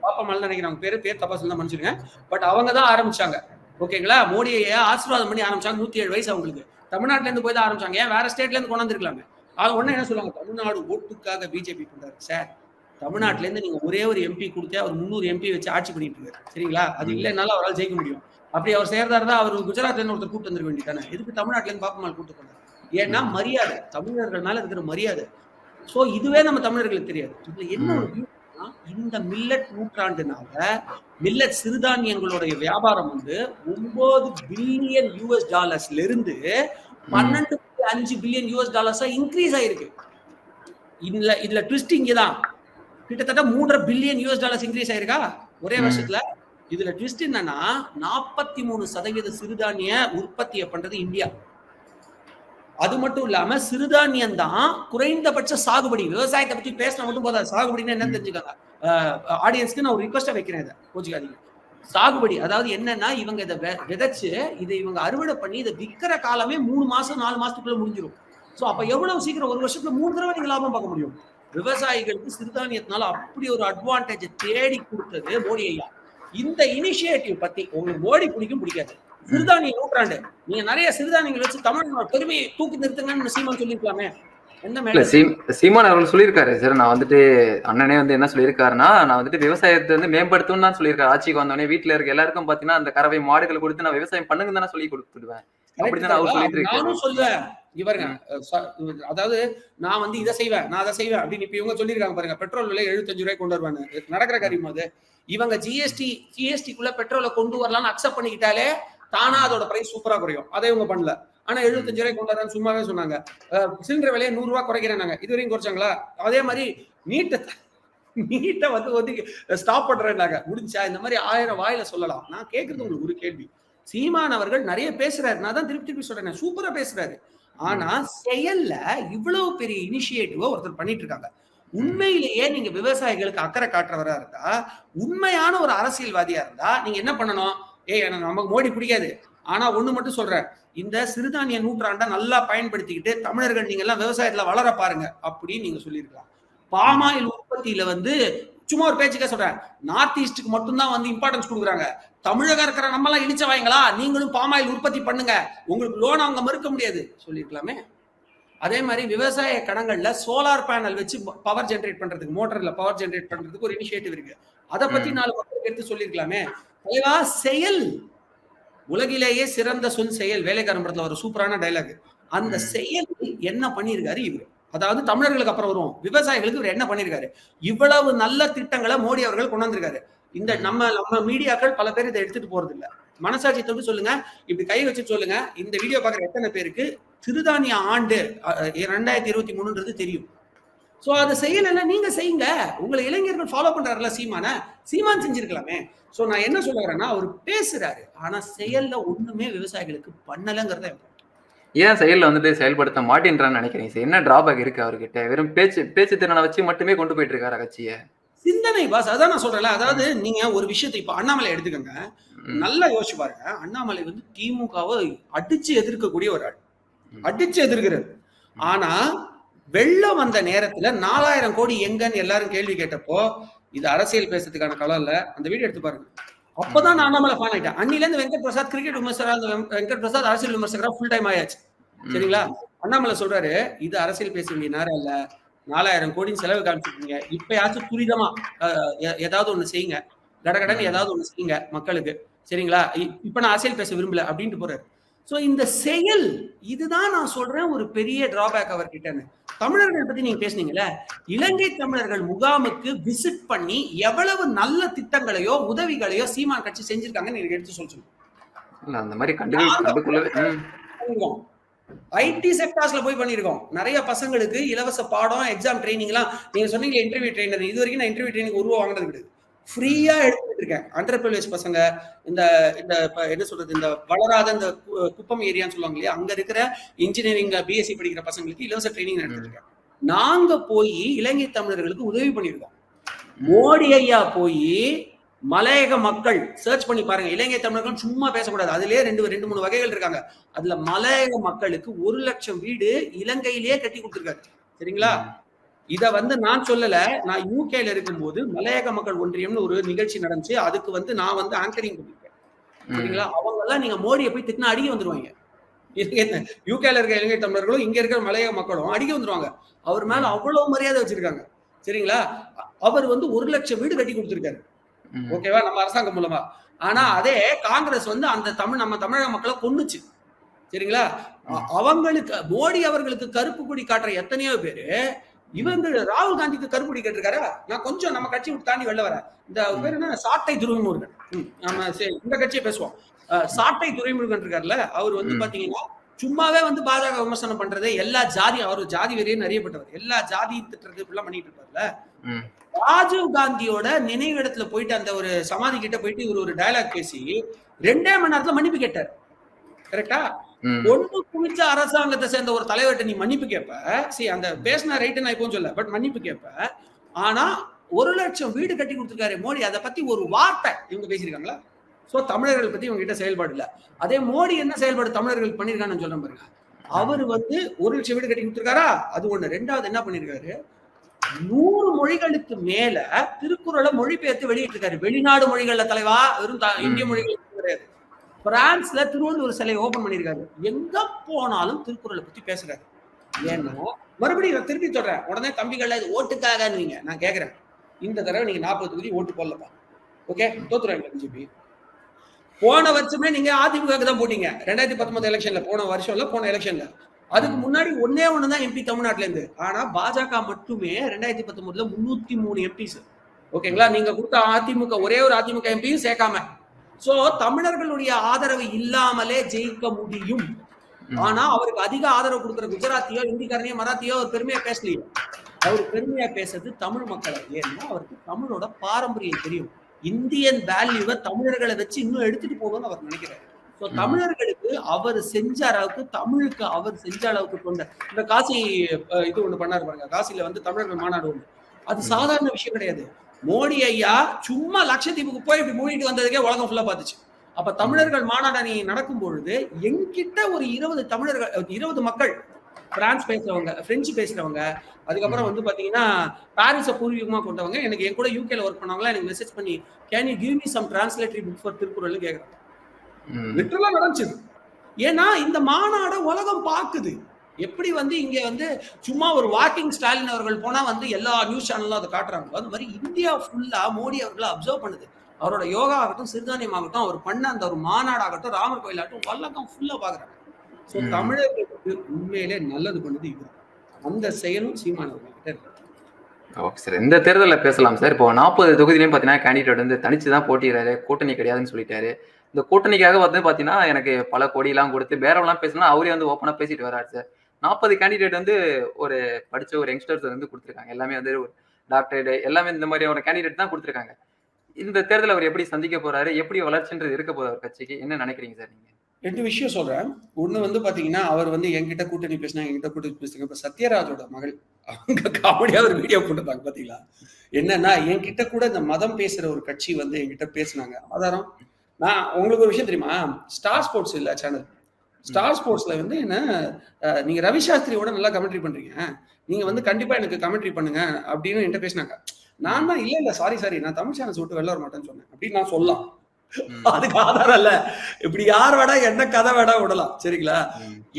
பாப்பம்மாள் நினைக்கிறேன் பேர் தப்பா சொல்ல மன்னிச்சிருங்க. பட் அவங்க தான் ஆரம்பிச்சாங்க. ஓகேங்களா? மோடியை ஆசீர்வாதம் பண்ணி ஆரம்பிச்சாங்க. 107 வயசு அவங்களுக்கு. தமிழ்நாட்டுல இருந்து போய் தான் ஆரம்பிச்சாங்க. ஏன் வேற ஸ்டேட்ல இருந்து கொண்டு வந்திருக்கலாமே. அவங்க உடனே என்ன சொல்லுவாங்க? தமிழ்நாடு ஓட்டுக்காக பிஜேபி பண்றாரு. சார், தமிழ்நாட்டுல இருந்து நீங்க ஒரே ஒரு எம்பி கொடுத்தே அவர் 300 எம்பி வச்சு ஆட்சி பண்ணிட்டு இருக்காரு. சரிங்களா? அது இல்லைனாலும் அவரால் ஜெயிக்க முடியும். அப்படி அவர் செய்யறதா இருந்தா அவர் குஜராத்ல இருந்து ஒருத்தர் கூட்டு வந்துருக்க வேண்டியதானே. எதுக்கு தமிழ்நாட்டுல இருந்து பாப்பம்மாள் கூட்டு போனார்? ஏன்னா மரியாதை, தமிழர்கள் மேல இருக்கிற மரியாதை. சோ இதுவே நம்ம தமிழர்களுக்கு தெரியாது. இதுல என்ன ஒரு இந்த மில்லட் நூற்றாண்டுனால மில்லட் சிறுதானியங்களுடைய வியாபாரம் வந்து 9 பில்லியன் US டாலர்ஸ்ல இருந்து 12.5 பில்லியன் US டாலர்ஸா இன்க்ரீஸ் ஆயிருக்கு. இதுல ட்விஸ்ட் இங்கதான். கிட்டத்தட்ட 3.5 பில்லியன் US டாலர்ஸ் இன்க்ரீஸ் ஆயிருக்கா ஒரே வருஷத்துல. இதுல ட்விஸ்ட் என்னன்னா 43% சிறுதானிய உற்பத்தியை பண்றது இந்தியா. அது மட்டும் இல்லாம சிறுதானியம் தான் குறைந்தபட்ச சாகுபடி. விவசாயத்தை பத்தி பேசினா மட்டும் போதா, சாகுபடினா என்ன தெரிஞ்சுக்காங்க. ஆடியன்ஸ்க்கு நான் ஒரு ரிக்வெஸ்டா வைக்கிறேன், இதை கோச்சிக்காதீங்க. சாகுபடி அதாவது என்னன்னா, இவங்க இதை விதைச்சு இதை இவங்க அறுவடை பண்ணி இதை விற்கிற காலமே 3 மாசம் 4 மாசத்துக்குள்ள முடிஞ்சிடும். சோ அப்ப எவ்வளவு சீக்கிரம், ஒரு வருஷத்துல 3 தடவை நீங்க லாபம் பார்க்க முடியும். விவசாயிகளுக்கு சிறுதானியத்தினால அப்படி ஒரு அட்வான்டேஜ் தேடி கொடுத்தது மோடி ஐயா. இந்த இனிஷியேட்டிவ் பத்தி உங்களுக்கு மோடி பிடிக்கும் பிடிக்காது, சிறுதானிய நூற்றாண்டு, நீங்க நிறைய சிறுதானியங்கள் வச்சு தமிழ் பெருமையை தூக்கி நிறுத்துங்கன்னு சீமான் சொல்லிருக்கலாமே. சீமான் அவர்கள் சொல்லியிருக்காரு சார். நான் வந்துட்டு அண்ணனே வந்து என்ன சொல்லியிருக்காருன்னா, நான் வந்துட்டு விவசாயத்தை வந்து மேம்படுத்தணும்னு தான் சொல்லியிருக்காரு. ஆட்சிக்கு வந்தோடனே வீட்டுல இருக்க எல்லாருக்கும் பாத்தீங்கன்னா அந்த கறவை மாடுகள் கொடுத்து நான் விவசாயம் பண்ணுங்க தானே சொல்லி கொடுத்துடுவேன். அப்படிதான் அவர் சொல்லிட்டு இருக்காரு. நானும் சொல்லுவேன். இவருங்க அதாவது நான் வந்து இதை செய்வேன், நான் அதை செய்வேன் அப்படின்னு இப்ப இவங்க சொல்லியிருக்காங்க பாருங்க. பெட்ரோல் விலை 75 ரூபாய் கொண்டு வருவாங்க. நடக்கிற காரியம் அது. இவங்க ஜிஎஸ்டிக்குள்ள பெட்ரோலை கொண்டு வரலாம்னு அக்செப்ட் பண்ணிக்கிட்டாலே தானா அதோட பிரைஸ் சூப்பரா குறையும். அதை இவங்க பண்ணல. ஆனா 75 ரூபாய் கொண்டு வரேன்னு சும்மாவே சொன்னாங்க. சிலிண்டர் விலையை 100 ரூபாய் குறைக்கிறேன்னாங்க. இது வரைக்கும் குறைச்சாங்களா? அதே மாதிரி நீட்டை வந்து ஒதுக்கி ஸ்டாப் பண்றேன்னாங்க. முடிஞ்சா? இந்த மாதிரி 1000 வாயில சொல்லலாம். நான் கேட்கறது உங்களுக்கு ஒரு கேள்வி. சீமான் அவர்கள் நிறைய பேசுறாரு. நான் தான் திருப்பி சொல்றேன், சூப்பரா பேசுறாரு. ஆனா செயல்ல இவ்வளவு பெரிய இனிஷியேட்டிவ் ஒருத்தர் பண்ணிட்டு இருக்காங்க. உண்மையிலேயே நீங்க விவசாயிகளுக்கு அக்கறை காட்டுறவரா இருந்தா, உண்மையான ஒரு அரசியல்வாதியா இருந்தா நீங்க என்ன பண்ணணும்? நமக்கு மோடி பிடிக்காது, ஆனா ஒண்ணு மட்டும் சொல்றேன், இந்த சிறுதானிய நூற்றாண்டை நல்லா பயன்படுத்திக்கிட்டு தமிழர்கள் நீங்க எல்லாம் விவசாயத்துல வளர பாருங்க அப்படின்னு நீங்க சொல்லியிருக்கலாம். பாமாயில் உற்பத்தியில வந்து சும்மா ஒரு பேச்சுக்கே சொல்றேன், நார்த் ஈஸ்டுக்கு மட்டும்தான் வந்து இம்பார்ட்டன்ஸ் கொடுக்குறாங்க. தமிழகம் இருக்கிற நம்ம எல்லாம் இழிச்ச வாங்களா, நீங்களும் பாமாயில் உற்பத்தி பண்ணுங்க, உங்களுக்கு லோன் அவங்க மறுக்க முடியாது சொல்லிருக்கலாமே. அதே மாதிரி விவசாய கடங்கள்ல சோலார் பேனல் வச்சு பவர் ஜென்ரேட் பண்றதுக்கு, மோட்டர்ல பவர் ஜென்ரேட் பண்றதுக்கு ஒரு இனிஷியேட்டிவ் இருக்கு. அதை பத்தி 4 மக்களுக்கு எடுத்து சொல்லிருக்கலாமே. செயல் உலகிலேயே சிறந்த சொல் செயல். வேலைக்காரன் படத்துல ஒரு சூப்பரான டைலாக். அந்த செயல் என்ன பண்ணிருக்காரு இவரு, அதாவது தமிழர்களுக்கு அப்புறம் வரும் விவசாயிகளுக்கு இவர் என்ன பண்ணிருக்காரு? இவ்வளவு நல்ல திட்டங்களை மோடி அவர்கள் கொண்டு வந்திருக்காரு. இந்த நம்ம மீடியாக்கள் பல பேர் இதை எடுத்துட்டு போறது இல்ல. மனசாட்சி தொட்டு சொல்லுங்க, இப்படி கை வச்சு சொல்லுங்க, இந்த வீடியோ பாக்குற எத்தனை பேருக்கு சிறுதானிய ஆண்டு 2023ன்றது தெரியும்? சோ அதை செய்யலைன்னா நீங்க செய்யுங்க. உங்களை இளைஞர்கள் ஃபாலோ பண்றாருல சீமான் செஞ்சிருக்கலாமே. சோ நான் என்ன சொல்ல வரேன்னா, அவர் பேசுறாரு, ஆனா செயல்ல ஒண்ணுமே விவசாயிகளுக்கு பண்ணலங்கிறத. ஏன் செயல்ல வந்துட்டு செயல்படுத்த மாட்டேன்றான்னு நினைக்கிறீங்க? என்ன டிராபேக் இருக்கு அவர்கிட்ட? வெறும் பேச்சு திறனை வச்சு மட்டுமே கொண்டு போயிட்டு இருக்காரு கட்சியை. சிந்தனை பாஸ், அதான் நான் சொல்றேன்ல. அதாவது நீங்க ஒரு விஷயத்தை இப்ப அண்ணாமலை எடுத்துக்கங்க, நல்லா யோசிச்சு பாருங்க. அண்ணாமலை வந்து திமுகவை அடிச்சு எதிர்க்கக்கூடிய ஒரு ஆள், அடிச்சு எதிர்க்கிறார். ஆனா வெள்ளம் வந்த நேரத்துல 4000 கோடி எங்கன்னு எல்லாரும் கேள்வி கேட்டப்போ இது அரசியல் பேசுறதுக்கான களம் இல்ல. அந்த வீடியோ எடுத்து பாருங்க. அப்பதான் நான் அண்ணாமலை ஃபேன் ஆயிட்டேன். அன்னில இருந்து வெங்கட் பிரசாத் கிரிக்கெட் விமர்சகரா, வெங்கட் பிரசாத் அரசியல் விமர்சகரா ஃபுல் டைம் ஆயாச்சு. சரிங்களா? அண்ணாமலை சொல்றாரு, இது அரசியல் பேச வேண்டிய நேரம் இல்ல, 4000 கோடி செலவு காமிச்சிருக்கீங்க, இப்பயாச்சும் துரிதமா ஏதாவது ஒண்ணு செய்யுங்க, கடகடன்னு ஏதாவது ஒண்ணு செய்யுங்க மக்களுக்கு. சரிங்களா? இப்ப நான் அரசியல் பேச விரும்பல அப்படின்ட்டு போறாரு. சோ இந்த செயல், இதுதான் நான் சொல்றேன் ஒரு பெரிய டிராபேக் அவர்கிட்டன்னு. தமிழர்கள் பத்தி நீங்க பேசுனீங்கல்ல, இலங்கை தமிழர்கள் முகாமுக்கு விசிட் பண்ணி எவ்வளவு நல்ல திட்டங்களையோ உதவிகளையோ சீமான் கட்சி செஞ்சிருக்காங்கன்னு எனக்கு எடுத்து சொல்லுங்க. அந்த மாதிரி கண்டுக்கொள்ளவே ஐடி செக்டார்ஸ்ல போய் பண்ணிருக்கோம். நிறைய பசங்களுக்கு இலவச பாடம், எக்ஸாம் ட்ரைனிங் எல்லாம் நீங்க சொன்னீங்க. இன்டர்வியூ ட்ரைனர், இது வரைக்கும் நான் இன்டர்வியூ ட்ரைனிங் ஒரு ரூபா வாங்கினது கிடையாது. ஃப்ரீயா எடுத்துட்டு இருக்கேன். அண்டர் பிரிவிலேஜ் பசங்க, இந்த என்ன சொல்றது, இந்த வளராத இந்த குப்பம் ஏரியான்னு சொல்லுவாங்க இல்லையா, அங்க இருக்கிற இன்ஜினியரிங் பிஎஸ்சி படிக்கிற பசங்களுக்கு இலவச ட்ரைனிங் எடுத்துட்டு இருக்கேன். நாங்க போய் இலங்கை தமிழர்களுக்கு உதவி பண்ணிருக்கோம். மோடி ஐயா போய் மலையக மக்கள் சர்ச் பண்ணி பாருங்க. இலங்கை தமிழர்கள் சும்மா பேசக்கூடாது. அதுலயே 2-3 வகைகள் இருக்காங்க. அதுல மலையக மக்களுக்கு 1 லட்சம் வீடு இலங்கையிலேயே கட்டி கொடுத்திருக்காரு. சரிங்களா? இத நான் சொல்லல. நான் யூகேல இருக்கும்போது மலையக மக்கள் ஒன்றியம்னு ஒரு நிகழ்ச்சி நடந்துச்சு. அதுக்கு நான் ஆங்கரிங் பண்ணிருக்கேன். சரிங்களா? அவங்க எல்லாம் நீங்க மோடியை போய் திட்டினா அடிக்க வந்துருவாங்க. யூகேல இருக்க இலங்கை தமிழர்களும் இங்க இருக்கிற மலையக மக்களும் அடிக்க வந்துருவாங்க. அவர் மேல அவ்வளவு மரியாதை வச்சிருக்காங்க. சரிங்களா? அவர் 1 லட்சம் வீடு கட்டி கொடுத்திருக்காரு. ஓகேவா? நம்ம அரசாங்கம் மூலமா. ஆனா அதே காங்கிரஸ் அந்த நம்ம தமிழக மக்களை கொன்னுச்சு. சரிங்களா? அவங்களுக்கு, மோடி அவர்களுக்கு கருப்பு கொடி காட்டுற எத்தனையோ பேரு ராகுல் காந்திக்கு கருப்பு கொடி கேட்டிருக்காரா? நான் கொஞ்சம் நம்ம கட்சி விட்டு தாண்டி வெளில வரேன். இந்த பேர் என்ன, சாட்டை துரைமுருகன். நம்ம இந்த கட்சியை பேசுவோம். சாட்டை துரைமுருகன் இருக்காருல்ல, அவர் பாத்தீங்கன்னா சும்மாவே பாஜக விமர்சனம் பண்றது, எல்லா ஜாதி, அவர் ஜாதி வெறியும் நிறையப்பட்டவர், எல்லா ஜாதி திட்டத்தை இப்படிலாம் பண்ணிட்டு இருப்பார்ல. ராஜீவ் காந்தியோட நினைவிடத்துல போயிட்டு அந்த ஒரு சமாதி கிட்ட போயிட்டு இவர் ஒரு டயலாக் பேசி 2 மணி நேரத்துல மன்னிப்பு கேட்டார். கரெக்டா? ஒண்ணு குவிச்ச அரசாங்கத்தை சேர்ந்த ஒரு தலைவர்கிட்ட நீ மன்னிப்பு கேட்ப, சரி அந்த பேசின ரைட்டு நான் இப்போ சொல்ல, பட் மன்னிப்பு கேட்ப. ஆனா 1 லட்சம் வீடு கட்டி கொடுத்திருக்காரு மோடி, அதை பத்தி ஒரு வார்த்தை இவங்க பேசியிருக்காங்களா? சோ தமிழர்கள் பத்தி இவங்க கிட்ட செயல்பாடு இல்ல. அதே மோடி என்ன செயல்பாடு தமிழர்கள் பண்ணிருக்கான்னு சொல்ல பாருங்க. அவர் 1 லட்சம் வீடு கட்டி கொடுத்திருக்காரா? அது ஒண்ணு. 2வது என்ன பண்ணிருக்காரு, 100 மொழிகளுக்கு மேல திருக்குறளை மொழிபெயர்த்து வெளியிட்டு இருக்காரு. வெளிநாடு மொழிகள்ல தலைவா, வெறும் இந்திய மொழிகள் கிடையாது. பிரான்ஸ்ல திருவள்ளுவர் சிலை ஓபன் பண்ணிருக்காரு. எங்க போனாலும் திருக்குறளை பத்தி பேசுறாரு. ஏன்னா மறுபடியும் திருப்பி சொல்றேன், உடனே தம்பிகள் இது ஓட்டுக்காக நான் கேக்குறேன், இந்த தடவை நீங்க 40 தொகுதி ஓட்டு போடலப்பா, ஓகே? தோத்துறாங்க பிஜேபி. போன வருஷமே நீங்க அதிமுக தான் போட்டீங்க 2019 எலெக்ஷன்ல. போன வருஷம் இல்ல, போன எலெக்ஷன்ல. அதுக்கு முன்னாடி ஒன்னே ஒண்ணுதான் எம்பி தமிழ்நாட்டுல இருந்து. ஆனா பாஜக மட்டுமே 2019ல 303 எம்பிஸ். ஓகேங்களா? நீங்க கொடுத்த அதிமுக ஒரே ஒரு அதிமுக எம்பியும் சேர்க்காம. சோ தமிழர்களுடைய ஆதரவு இல்லாமலே ஜெயிக்க முடியும். ஆனா அவருக்கு அதிக ஆதரவு கொடுக்குற குஜராத்தியோ, இந்திக்காரனையோ, மராத்தியோ அவர் பெருமையா பேசலையோ. அவர் பெருமையா பேசுறது தமிழ் மக்களை. ஏன்னா அவருக்கு தமிழோட பாரம்பரியம் தெரியும். இந்தியன் வேல்யூவை தமிழர்களை வச்சு இன்னும் எடுத்துட்டு போகணும்னு அவர் நினைக்கிறாரு. தமிழர்களுக்கு அவர் செஞ்ச அளவுக்கு, தமிழுக்கு அவர் செஞ்ச அளவுக்கு கொண்ட இந்த காசி இது ஒண்ணு பண்ணாரு பாருங்க. காசில தமிழர்கள் மாநாடு ஒண்ணு. அது சாதாரண விஷயம் கிடையாது. மோடி ஐயா சும்மா லட்சத்தீவுக்கு போய் இப்படி மூடிட்டு வந்ததுக்கே உலகம் ஃபுல்லா பார்த்துச்சு. அப்ப தமிழர்கள் மாநாடு அணி நடக்கும் பொழுது என்கிட்ட ஒரு 20 தமிழர்கள், 20 மக்கள், பிரான்ஸ் பேசுறவங்க, பிரெஞ்சு பேசுறவங்க, அதுக்கப்புறம் பாத்தீங்கன்னா பாரிஸ பூர்வீகமா கொண்டவங்க, எனக்கு என் கூட யூகேல ஒர்க் பண்ணவங்க எனக்கு மெசேஜ் பண்ணி, can you give me some translatory book for திருக்குறள்னு கேக்குறாங்க. லிட்டரலா நடந்துச்சு. ஏன்னா இந்த மாநாட உலகம் பாக்குது. எப்படி இங்க சும்மா ஒரு வாக்கிங் ஸ்டாலின் அவர்கள் போனா எல்லா நியூஸ் சேனலும் அதை காட்டுறாங்க. அது மாதிரி இந்தியா ஃபுல்லா மோடி அவர்களை அப்சர்வ் பண்ணுது. அவரோட யோகா ஆகட்டும், சிறுதானியம் ஆகட்டும், அவர் பண்ண அந்த ஒரு மாநாடாகட்டும், ராமர் கோயில் ஆகட்டும், உலகம் ஃபுல்லா பாக்குறாங்க. சோ தமிழர்களுக்கு உண்மையிலே நல்லது பண்ணது இது. அந்த செயலும் சீமான் அவர்கிட்ட இருக்கு. ஓகே சார், இந்த தேர்தலில் பேசலாம் சார். இப்போ 40 தொகுதியிலையும் பார்த்தீங்கன்னா கேண்டிடேட் தனிச்சு தான் போட்டிடுறாரு, கூட்டணி கிடையாதுன்னு சொல்லிட்டாரு. இந்த கூட்டணிக்காக பார்த்தீங்கன்னா எனக்கு பல கோடியெல்லாம் கொடுத்து பேரம்லாம் பேசினா அவரே ஓப்பனாக பேசிட்டு வராரு சார். 40 கேண்டிடேட் ஒரு படிச்ச ஒரு யங்ஸ்டர்ஸ் கொடுத்துருக்காங்க. எல்லாமே ஒரு டாக்டரேட், எல்லாமே இந்த மாதிரி ஒரு கேண்டிடேட் தான் கொடுத்துருக்காங்க. இந்த தேர்தல் அவர் எப்படி சந்திக்க போறாரு, எப்படி வளர்ச்சின்றது இருக்க போறாரு கட்சிக்கு, என்ன நினைக்கிறீங்க சார் நீங்க? 2 விஷயம் சொல்றேன். ஒண்ணு பாத்தீங்கன்னா அவர் என்கிட்ட கூட்டணி பேசினா, என்கிட்ட கூட்டணி பேசுங்க. இப்ப சத்யராஜோட மகள் அவங்க காமெடியா ஒரு வீடியோ போட்டுருந்தாங்க பாத்தீங்களா? என்னன்னா என்கிட்ட கூட இந்த மதம் பேசுற ஒரு கட்சி என்கிட்ட பேசினாங்க. ஆதாரம், நான் உங்களுக்கு ஒரு விஷயம் தெரியுமா? ஸ்டார் ஸ்போர்ட்ஸ் இல்ல சேனல், ஸ்டார் ஸ்போர்ட்ஸ்ல வந்து என்ன நீங்க ரவி சாஸ்திரியோட நல்லா கமெண்ட்ரி பண்றீங்க, நீங்க வந்து கண்டிப்பா எனக்கு கமெண்ட்ரி பண்ணுங்க அப்படின்னு என்கிட்ட பேசினாங்க. நான் தான் இல்ல சாரி நான் தமிழ் சேனல்ஸ் விட்டு வெளில வர மாட்டேன்னு சொன்னேன் அப்படின்னு நான் சொல்லலாம். அதுக்கு ஆதாரம் இல்ல. இப்படி யார் வேடா என்ன கதை வேடா விடலாம். சரிங்களா?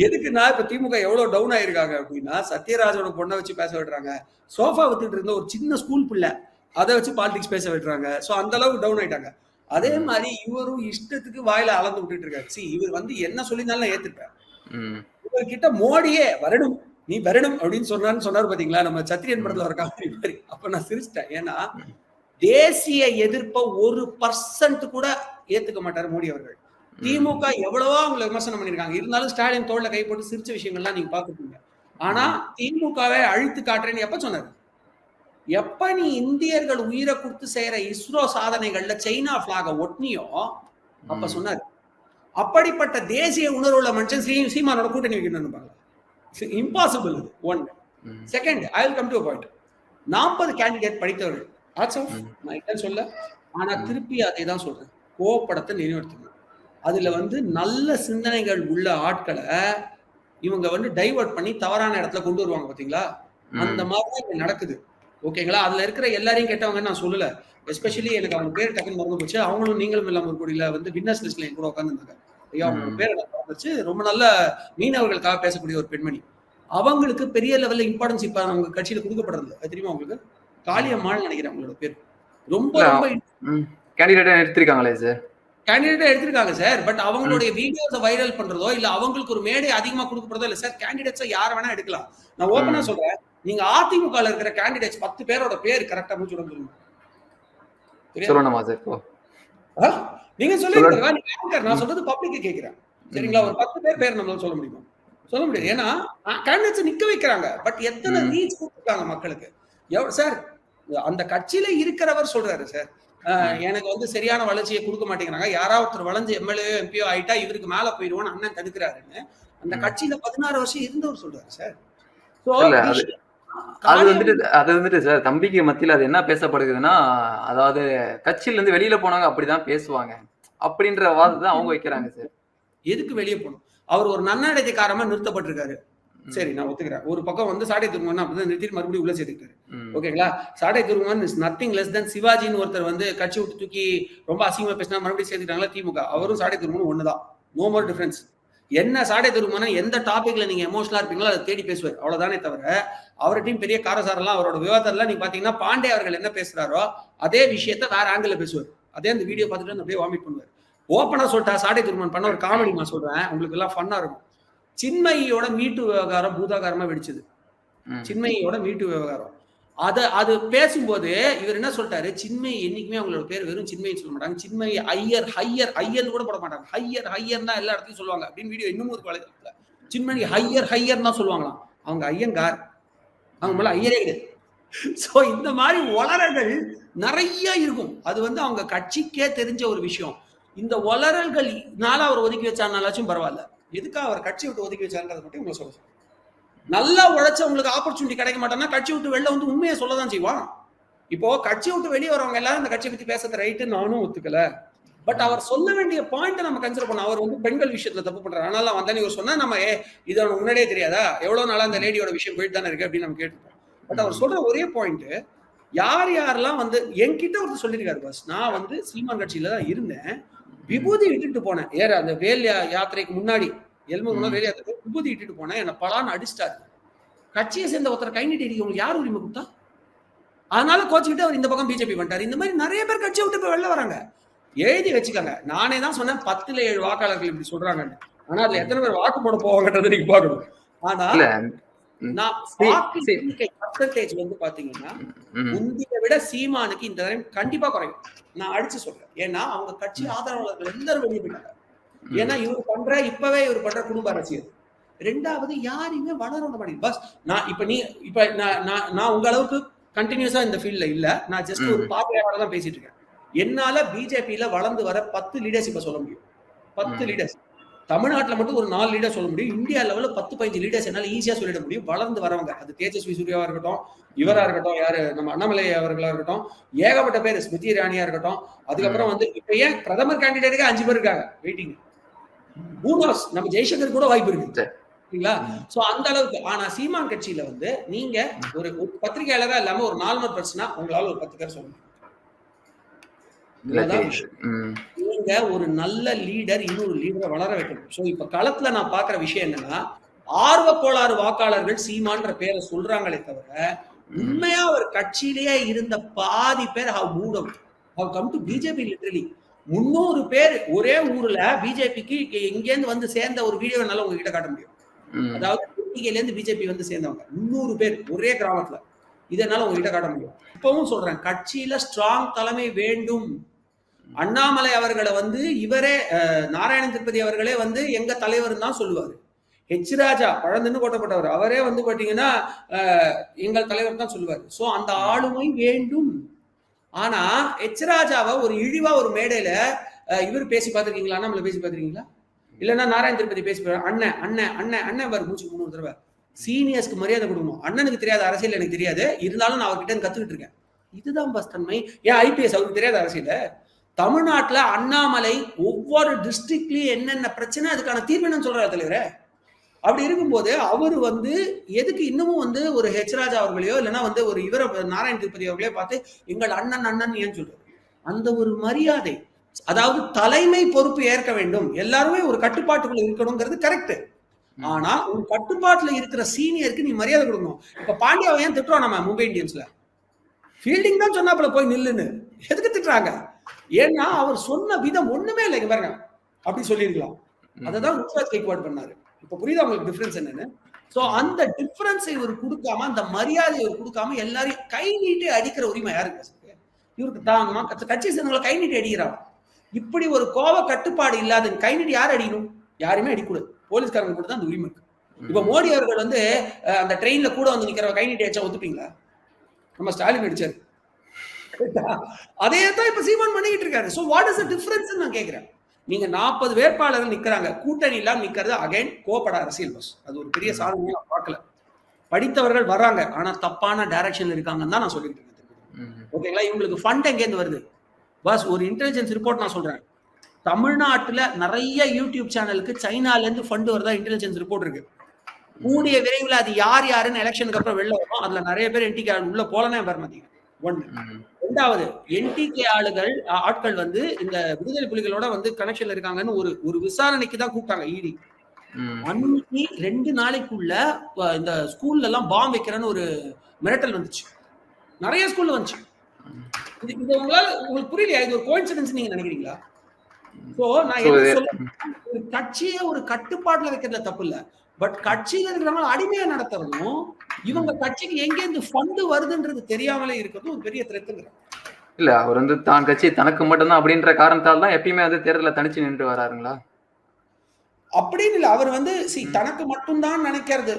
எதுக்குன்னா இப்ப திமுக எவ்வளவு டவுன் ஆயிருக்காங்க அப்படின்னா, சத்யராஜோட பொண்ணை வச்சு பேச விடுறாங்க. சோஃபா வித்துட்டு இருந்த ஒரு சின்ன ஸ்கூல் பிள்ளை அதை வச்சு பாலிடிக்ஸ் பேச விடுறாங்க. சோ அந்த அளவுக்கு டவுன் ஆயிட்டாங்க. அதே மாதிரி இவரும் இஷ்டத்துக்கு வாயில அளந்து விட்டுட்டு இருக்காரு. இவர் வந்து என்ன சொல்லியிருந்தாலும் நான் ஏத்துப்பேன். இவர்கிட்ட மோடியே வரணும், நீ வரணும் அப்படின்னு சொன்னாரு பாத்தீங்களா, நம்ம சத்திரியன் படத்துல ஒரு காமெடி மாதிரி. அப்ப நான் சிரிச்சிட்டேன். ஏன்னா தேசிய எதிர்ப்பை 1% கூட ஏத்துக்க மாட்டாரு மோடி அவர்கள். திமுக எவ்வளவோ அவங்களை விமர்சனம் பண்ணிருக்காங்க. இருந்தாலும் ஸ்டாலின் தோல்ல கை போட்டு சிரிச்ச விஷயங்கள்லாம் நீங்க பாத்துக்கீங்க. ஆனா திமுகவை அழித்து காட்டுறேன்னு எப்ப சொன்னாரு? எப்ப நீ இந்தியர்கள் உயிரை கொடுத்து செய்யற இஸ்ரோ சாதனைகள்ல சைனா பிளாக ஒட்டினியோ அப்ப சொன்னாரு. அப்படிப்பட்ட தேசிய உணர்வுள்ள மனுஷன் சீமானோட கூட்டணி வைக்கணும். Impossible. One. Second, I will come to point. 40 candidate படித்தவர்கள் நான் சொல்ல, ஆனா திருப்பி அதை தான் சொல்றேன். கோபப்படத்தை நினைவுறுத்தணும். அதுல வந்து நல்ல சிந்தனைகள் உள்ள ஆட்களை இவங்க வந்து டைவர்ட் பண்ணி தவறான இடத்துல கொண்டு வருவாங்க பாத்தீங்களா? அந்த மாதிரி நடக்குது. ஓகேங்களா? அதுல இருக்கிற எல்லாரையும் கேட்டவங்க நான் சொல்லல. எஸ்பெஷலி எனக்கு அவங்க பேர் டக்குன்னு மறந்து போச்சு. அவங்களும் நீங்களும் இல்லாம ஒரு கூடியில வந்து வின்னர்ஸ் லிஸ்ட்ல என் கூட உட்காந்துருந்தாங்க. ஐயா அவங்க பேர் வந்துச்சு. ரொம்ப நல்ல மீனவர்களுக்காக பேசக்கூடிய ஒரு பெண்மணி. அவங்களுக்கு பெரிய லெவல்ல இம்பார்ட்டன்ஸ் இப்ப அவங்க கட்சியில கொடுக்கப்படுறது. அது தெரியுமா உங்களுக்கு? காளியம்மாள் நினைக்கிறேன் அவங்களோட பேர். ரொம்ப ரொம்ப கேண்டிடேட்டா எடுத்திருக்காங்களே சார். கேண்டிடேட்டா எடுத்திருக்காங்க சார். பட் அவங்களுடைய வீடியோஸை வைரல் பண்றதோ இல்ல அவங்களுக்கு ஒரு மேடை அதிகமா கொடுக்கப்படுறதோ இல்ல சார். கேண்டிடேட்ஸை யார வேணா எடுக்கலாம். நான் ஓப்பனா சொல்றேன். நீங்க அதிமுகல இருக்கிற கேண்டிடேட்ஸ் 10 பேரோட பேர் கரெக்டா மூச்சு விட சொல்லுங்க. சொல்லணுமா சார்? நீங்க சொல்லுங்க. நான் சொல்றது பப்ளிக் கேக்குறேன். சரிங்களா? ஒரு 10 பேர் நம்மளால சொல்ல முடியுமா? சொல்ல முடியாது. ஏன்னா கேண்டிடேட்ஸ் நிக்க வைக்கிறாங்க. பட் எத்தனை ரீச் கொடுத்துருக்காங்க மக்களுக்கு? சார் அந்த கட்சியில இருக்கிறவர் சொல்றாரு சார், எனக்கு வந்து சரியான வளர்ச்சியை கொடுக்க மாட்டேங்கிறாங்க. யாராவது ஒருத்தர் வளைஞ்சு எம்எல்ஏ எம்பியோ ஆயிட்டா இவருக்கு மேல போயிடுவோம் அண்ணன் தடுக்கிறாருன்னு அந்த கட்சியில 16 வருஷம் இருந்தவர் சொல்றாரு சார். அது வந்துட்டு சார் தம்பிக்கு மத்தியில அது என்ன பேசப்படுதுன்னா, அதாவது கட்சியில இருந்து வெளியில போனாங்க அப்படிதான் பேசுவாங்க அப்படின்ற வாதத்தை அவங்க வைக்கிறாங்க சார். எதுக்கு வெளியே போகணும்? அவர் ஒரு நன்னடத்தைக்காரமா நிறுத்தப்பட்டிருக்காரு. சரி நான் ஒத்துக்கிறேன். ஒரு பக்கம் வந்து சாடை துருவன் அப்படிதான் நிறுத்திட்டு மறுபடியும் உள்ள சேர்த்துக்கிட்டாரு. ஓகேங்களா? சாடை Dhruvan is nothing less than சிவாஜின்னு ஒருத்தர் வந்து கட்சி விட்டு தூக்கி ரொம்ப அசிங்கமா பேசினா மறுபடியும் சேர்த்துட்டாங்களா திமுக. அவரும் சாடை துருவன் ஒண்ணுதான். No more difference. என்ன சாடை துருவனா எந்த டாபிக்ல நீங்க எமோஷனலா இருப்பீங்களோ அதை தேடி பேசுவார். அவ்வளவுதானே தவிர அவர்கிட்டையும் பெரிய காரசாரெல்லாம் அவரோட விவாதம்லாம் நீங்க பாத்தீங்கன்னா பாண்டே அவர்கள் என்ன பேசுறாரோ அதே விஷயத்த வேற ஆங்கிள் பேசுவார். அதே அந்த வீடியோ பார்த்துட்டு அப்படியே வாமிட் பண்ணுவார். ஓப்பனா சொல்லிட்டா சாடை துருவன் பண்ண ஒரு காமெடி நான் சொல்றேன். உங்களுக்கு எல்லாம் ஃபன்னா இருக்கும். சின்மயியோட மீட்டு விவகாரம் பூதாகாரமா வெடிச்சது. சின்மயியோட மீட்டு விவகாரம் அது பேசும்போது இவர் என்ன சொல்லிட்டாரு, சின்மயி என்னைக்குமே அவங்களோட பேர் வெறும் சின்மயின்னு சொல்ல மாட்டாங்க. சின்மயி ஐயர்னு கூட போட மாட்டாங்க. ஹையர் தான் எல்லா இடத்தையும் சொல்லுவாங்க அப்படின்னு வீடியோ இன்னமும் இருக்கு வலைதளத்துல. சின்மயி ஹையர் தான் சொல்லுவாங்களாம். அவங்க ஐயங்கார், அவங்க மேல ஐயரே கிடையாது. சோ இந்த மாதிரி வளரல்கள் நிறைய இருக்கும். அது வந்து அவங்க கட்சிக்கே தெரிஞ்ச ஒரு விஷயம். இந்த வளரல்கள்னால அவர் ஒதுக்கி வச்சானாலாச்சும் பரவாயில்ல. எதுக்காக அவர் கட்சி விட்டு ஒதுக்கி வச்சாருன்றதை மட்டும் உங்களை சொல்ல. நல்லா உழைச்ச உங்களுக்கு ஆப்பர்ச்சுனிட்டி கிடைக்க மாட்டேன்னா கட்சி விட்டு வெளில வந்து உண்மையை சொல்லதான் செய்வான். இப்போ கட்சி விட்டு வெளியே வரவங்க எல்லாரும் இந்த கட்சியை பத்தி பேசுறது ரைட்டு நானும் ஒத்துக்கல. பட் அவர் சொல்ல வேண்டிய பாயிண்ட் நம்ம கன்சிடர் பண்ணோம். அவர் வந்து பெண்கள் விஷயத்துல தப்பு பண்றாரு. அதனால வந்தானே இவர் சொன்னா நம்ம இது அவனுக்கு முன்னாடியே தெரியாதா, எவ்வளவு நாளா அந்த லேடியோட விஷயம் போயிட்டு தானே இருக்கு அப்படின்னு நம்ம கேட்டுப்போம். பட் அவர் சொல்ற ஒரே பாயிண்ட், யாரெல்லாம் வந்து என்கிட்ட ஒருத்தர் சொல்லியிருக்காரு, பஸ் நான் வந்து சீமான் கட்சியில தான் இருந்தேன், விபூதி விட்டுட்டு போனேன். அந்த வேல் யாத்திரைக்கு முன்னாடி வேல் யாத்திரை விபூதி விட்டுட்டு போனேன், என்ன பலான்னு அடிச்சிட்டாரு. கட்சியை சேர்ந்த ஒருத்தர் கை நீட்டி உங்களுக்கு யார் உரிமை கொடுத்தா? அதனால கோச்சுக்கிட்டு அவர் இந்த பக்கம் பிஜேபி பண்ணிட்டாரு. இந்த மாதிரி நிறைய பேர் கட்சியை விட்டு வெளில வராங்க. எழுதி வச்சுக்காங்க. நானே தான் சொன்னேன் 10ல் 7 வாக்காளர்கள் இப்படி சொல்றாங்கன்னு. ஆனா அதுல எத்தனை பேர் வாக்கு போட போவாங்கன்றதை நீங்க பாக்கணும். ஆனா நான் பர்சன்டேஜ் வந்து பாத்தீங்கன்னா முந்தைய விட சீமானுக்கு இந்த டைம் கண்டிப்பா குறையும். நான் அடிச்சு சொல்றேன். ஏன்னா அவங்க கட்சி ஆதரவாளர்கள் எல்லாரும் வெளியே போயிட்டாங்க. ஏன்னா இவர் பண்ற குடும்ப அரசியல். ரெண்டாவது யாரையுமே வளர விட மாட்டேங்குது. பஸ் நான் உங்க அளவுக்கு கண்டினியூஸா இந்த ஃபீல்ட்ல இல்ல. நான் ஜஸ்ட் ஒரு பார்வையாளரா தான் பேசிட்டு இருக்கேன். என்னால பிஜேபியில வளர்ந்து வர 10 லீடர்ஸ் இப்ப சொல்ல முடியும். 10 லீடர்ஸ். தமிழ்நாட்டுல மட்டும் ஒரு 4 லீடர் சொல்ல முடியும். இந்தியா லெவல்ல 10-15 லீடர்ஸ் என்னால ஈஸியா சொல்லிட முடியும். வளர்ந்து வரவங்க. அது தேஜஸ்வி சூர்யாவா இருக்கட்டும், இவரா இருக்கட்டும், யாரு நம்ம அண்ணாமலை அவர்களா இருக்கட்டும், ஏகப்பட்ட பேர், ஸ்மிருதி இரானியா இருக்கட்டும். அதுக்கப்புறம் வந்து இப்ப ஏன் பிரதமர் கேண்டிடேட்டுக்கு 5 பேர் இருக்காங்க வெயிட்டிங். பூனோஸ் நம்ம ஜெய்சங்கர் கூட வாய்ப்பு இருக்கு சரி. சரிங்களா? சோ அந்த அளவுக்கு. ஆனா சீமான் கட்சியில வந்து நீங்க ஒரு பத்திரிகையாளரா இல்லாம ஒரு நார்மல் பர்சனா உங்களால ஒரு 10 பேர் சொல்லணும். இல்ல இவ்வளவுதான் தெரியுது. விஷயம். நீங்க ஒரு நல்ல லீடர் இன்னொரு லீடரை வளர வைக்கணும். சோ இப்ப களத்துல நான் பாக்குற விஷயம் என்னன்னா, ஆர்வ கோளாறு வாக்காளர்கள் சீமான்ற பேரை சொல்றாங்களே தவிர உண்மையா ஒரு கட்சியிலேயே இருந்த பாதி பேர் have moved out, have come to BJP literally. 300 பேர் ஒரே ஊர்ல பிஜேபிக்கு இங்கேருந்து வந்து சேர்ந்த ஒரு வீடியோ என்னால உங்ககிட்ட காட்ட முடியும். அதாவது பொன்னிகையில இருந்து பிஜேபி வந்து சேர்ந்தவங்க 300 பேர் ஒரே கிராமத்துல. இதனால உங்ககிட்ட காட்ட முடியும். இப்பவும் சொல்றேன், கட்சியில ஸ்ட்ராங் தலைமை வேண்டும். அண்ணாமலை அவர்களை வந்து இவரே நாராயண திருப்பதி அவர்களே வந்து எங்க தலைவர் தான் சொல்லுவாரு. ஹெச் ராஜா பழந்துன்னு கோட்டப்பட்டவர் அவரே வந்து பாத்தீங்கன்னா எங்கள் தலைவர் தான் சொல்லுவாரு. சோ அந்த ஆளுமை வேண்டும். ஆனா ஹெச் ராஜாவை ஒரு இழிவா ஒரு மேடையில இவர் பேசி பார்த்திருக்கீங்களா? நம்மள பேசி பார்த்திருக்கீங்களா? இல்லைன்னா நாராயண திருப்பதி பேசி அண்ணன் அண்ணன் அண்ணன் அண்ணன் பாரு மூச்சு 3 தடவை. சீனியர்ஸ்க்கு மரியாதை கொடுக்கணும். அண்ணனுக்கு தெரியாத அரசியல் எனக்கு தெரியாது, இருந்தாலும் நான் அவர்கிட்ட கத்துக்கிட்டு இருக்கேன். இதுதான் பஸ் தன்மை. ஏன் ஐபிஎஸ் அவருக்கு தெரியாத அரசியல? தமிழ்நாட்டுல அண்ணாமலை ஒவ்வொரு டிஸ்ட்ரிக்ட்லயும் என்னென்ன பிரச்சனை அதுக்கான தீர்வு என்னன்னு சொல்றாரு தலைவரே. அப்படி இருக்கும்போது அவரு வந்து எதுக்கு இன்னமும் வந்து ஒரு ஹெச் ராஜா அவர்களையோ இல்லைன்னா வந்து ஒரு இவர நாராயண திருப்பதி அவர்களையோ பார்த்து எங்கள் அண்ணன் அண்ணன் ஏன் சொல்றாரு? அந்த ஒரு மரியாதை, அதாவது தலைமை பொறுப்பு ஏற்க வேண்டும், எல்லாருமே ஒரு கட்டுப்பாட்டுக்குள்ள இருக்கணுங்கிறது கரெக்ட். ஆனா உன் கட்டுப்பாட்டுல இருக்கிற சீனியருக்கு நீ மரியாதை கொடுக்கணும். இப்ப பாண்டியாவை ஏன் திட்டுறோம் நம்ம மும்பை இந்தியன்ஸ்ல? ஃபீல்டிங் தான் சொன்னாப்புல போய் நில்லுன்னு. எதுக்கு திட்டுறாங்க? ஏன்னா அவர் சொன்ன விதம் ஒண்ணுமே இல்லைங்க பாருங்க, அப்படி சொல்லியிருக்கலாம். அததான் ருத்ராஜ் கைக்வாட் பண்ணாரு. இப்ப புரியுதா உங்களுக்கு டிஃபரன்ஸ் என்னன்னு? சோ அந்த டிஃபரன்ஸை இவர் கொடுக்காம, அந்த மரியாதையை இவர் கொடுக்காம எல்லாரையும் கை நீட்டி அடிக்கிற உரிமை யாருக்கு? இவருக்கு தான் கட்சி சேர்ந்தவங்களை கை நீட்டி அடிக்கிறாங்க. இப்படி ஒரு கோப கட்டுப்பாடு இல்லாத கை நீட்டி யார் அடிக்கணும்? யாருமே அடிக்கூடாது. போலீஸ்காரங்க கூட தான் அந்த உரிமை இருக்கு. இப்ப மோடி அவர்கள் வந்து அந்த ட்ரெயின்ல கூட வந்து நிக்கிற கை நீட்டி அடிச்சா ஒத்துப்பீங்களா? நம்ம ஸ்டாலின் அடிச்சாரு. அதே தான் இப்ப சீமான் பண்ணிக்கிட்டு இருக்காரு. So what is the difference நான் கேக்குறேன். நீங்க 40 வேட்பாளர்கள் நிக்கிறாங்க, கூட்டணி இல்லாம நிக்கிறது அகைன் கோபப்பட அரசியல் பஸ். அது ஒரு பெரிய சாதனையா பார்க்கல. படித்தவர்கள் வராங்க, ஆனா தப்பான டைரக்ஷன்ல இருக்காங்கன்னு தான் நான் சொல்லிட்டு இருக்கேன். ஓகேங்களா? இவங்களுக்கு ஃபண்ட் எங்க இருந்து வருது? பஸ் ஒரு இன்டெலிஜென்ஸ் ரிப்போர்ட் நான் சொல்றேன். தமிழ்நாட்டுல நிறைய யூடியூப் சேனலுக்கு சைனால இருந்து ஃபண்ட் வருதா இன்டெலிஜென்ஸ் ரிப்போர்ட் இருக்கு. கூடிய விரைவில் அது யார் யாருன்னு எலெக்ஷனுக்கு அப்புறம் வெளில வரும். அதுல நிறைய பேர் என்டிகே உள்ள போலனே வர மாட்டீங்க. ஒண்ணு. ரெண்டாவது, என்டிகே ஆட்கள் வந்து இந்த விடுதலை புலிகளோட வந்து கனெக்ஷன்ல இருக்காங்கன்னு ஒரு விசாரணைக்கு தான் கூப்பிட்டாங்க இடி. அன்னைக்கு 2 நாளைக்குள்ள இந்த ஸ்கூல்ல எல்லாம் பாம்பு வைக்கிறேன்னு ஒரு மிரட்டல் வந்துச்சு. நிறைய ஸ்கூல்ல வந்துச்சு. இது உங்களுக்கு புரியலையா? இது ஒரு கோஇன்சிடென்ஸ் நீங்க நினைக்கிறீங்களா? சோ நான் என்ன சொல்றேன், ஒரு கட்சியை ஒரு கட்டுப்பாட்டுல வைக்கிறதுல தப்பு இல்ல. பட் கட்சியில இருக்கிறவங்க அடிமையா நடத்துறதும், இவங்க கட்சிக்கு எங்க இருந்து ஃபண்ட் வருதுன்றது தெரியாமலே இருக்கிறது ஒரு பெரிய த்ரெட்ங்கற. இல்ல அவர் வந்து தான் கட்சி தனக்கு மட்டும்தான் அப்படின்ற காரணத்தால தான் எப்பயுமே வந்து தேர்தல தனிச்சு நின்று வராருங்களா? அப்படின்னு இல்ல. அவர் வந்து தனக்கு மட்டும்தான் நினைக்கிறது.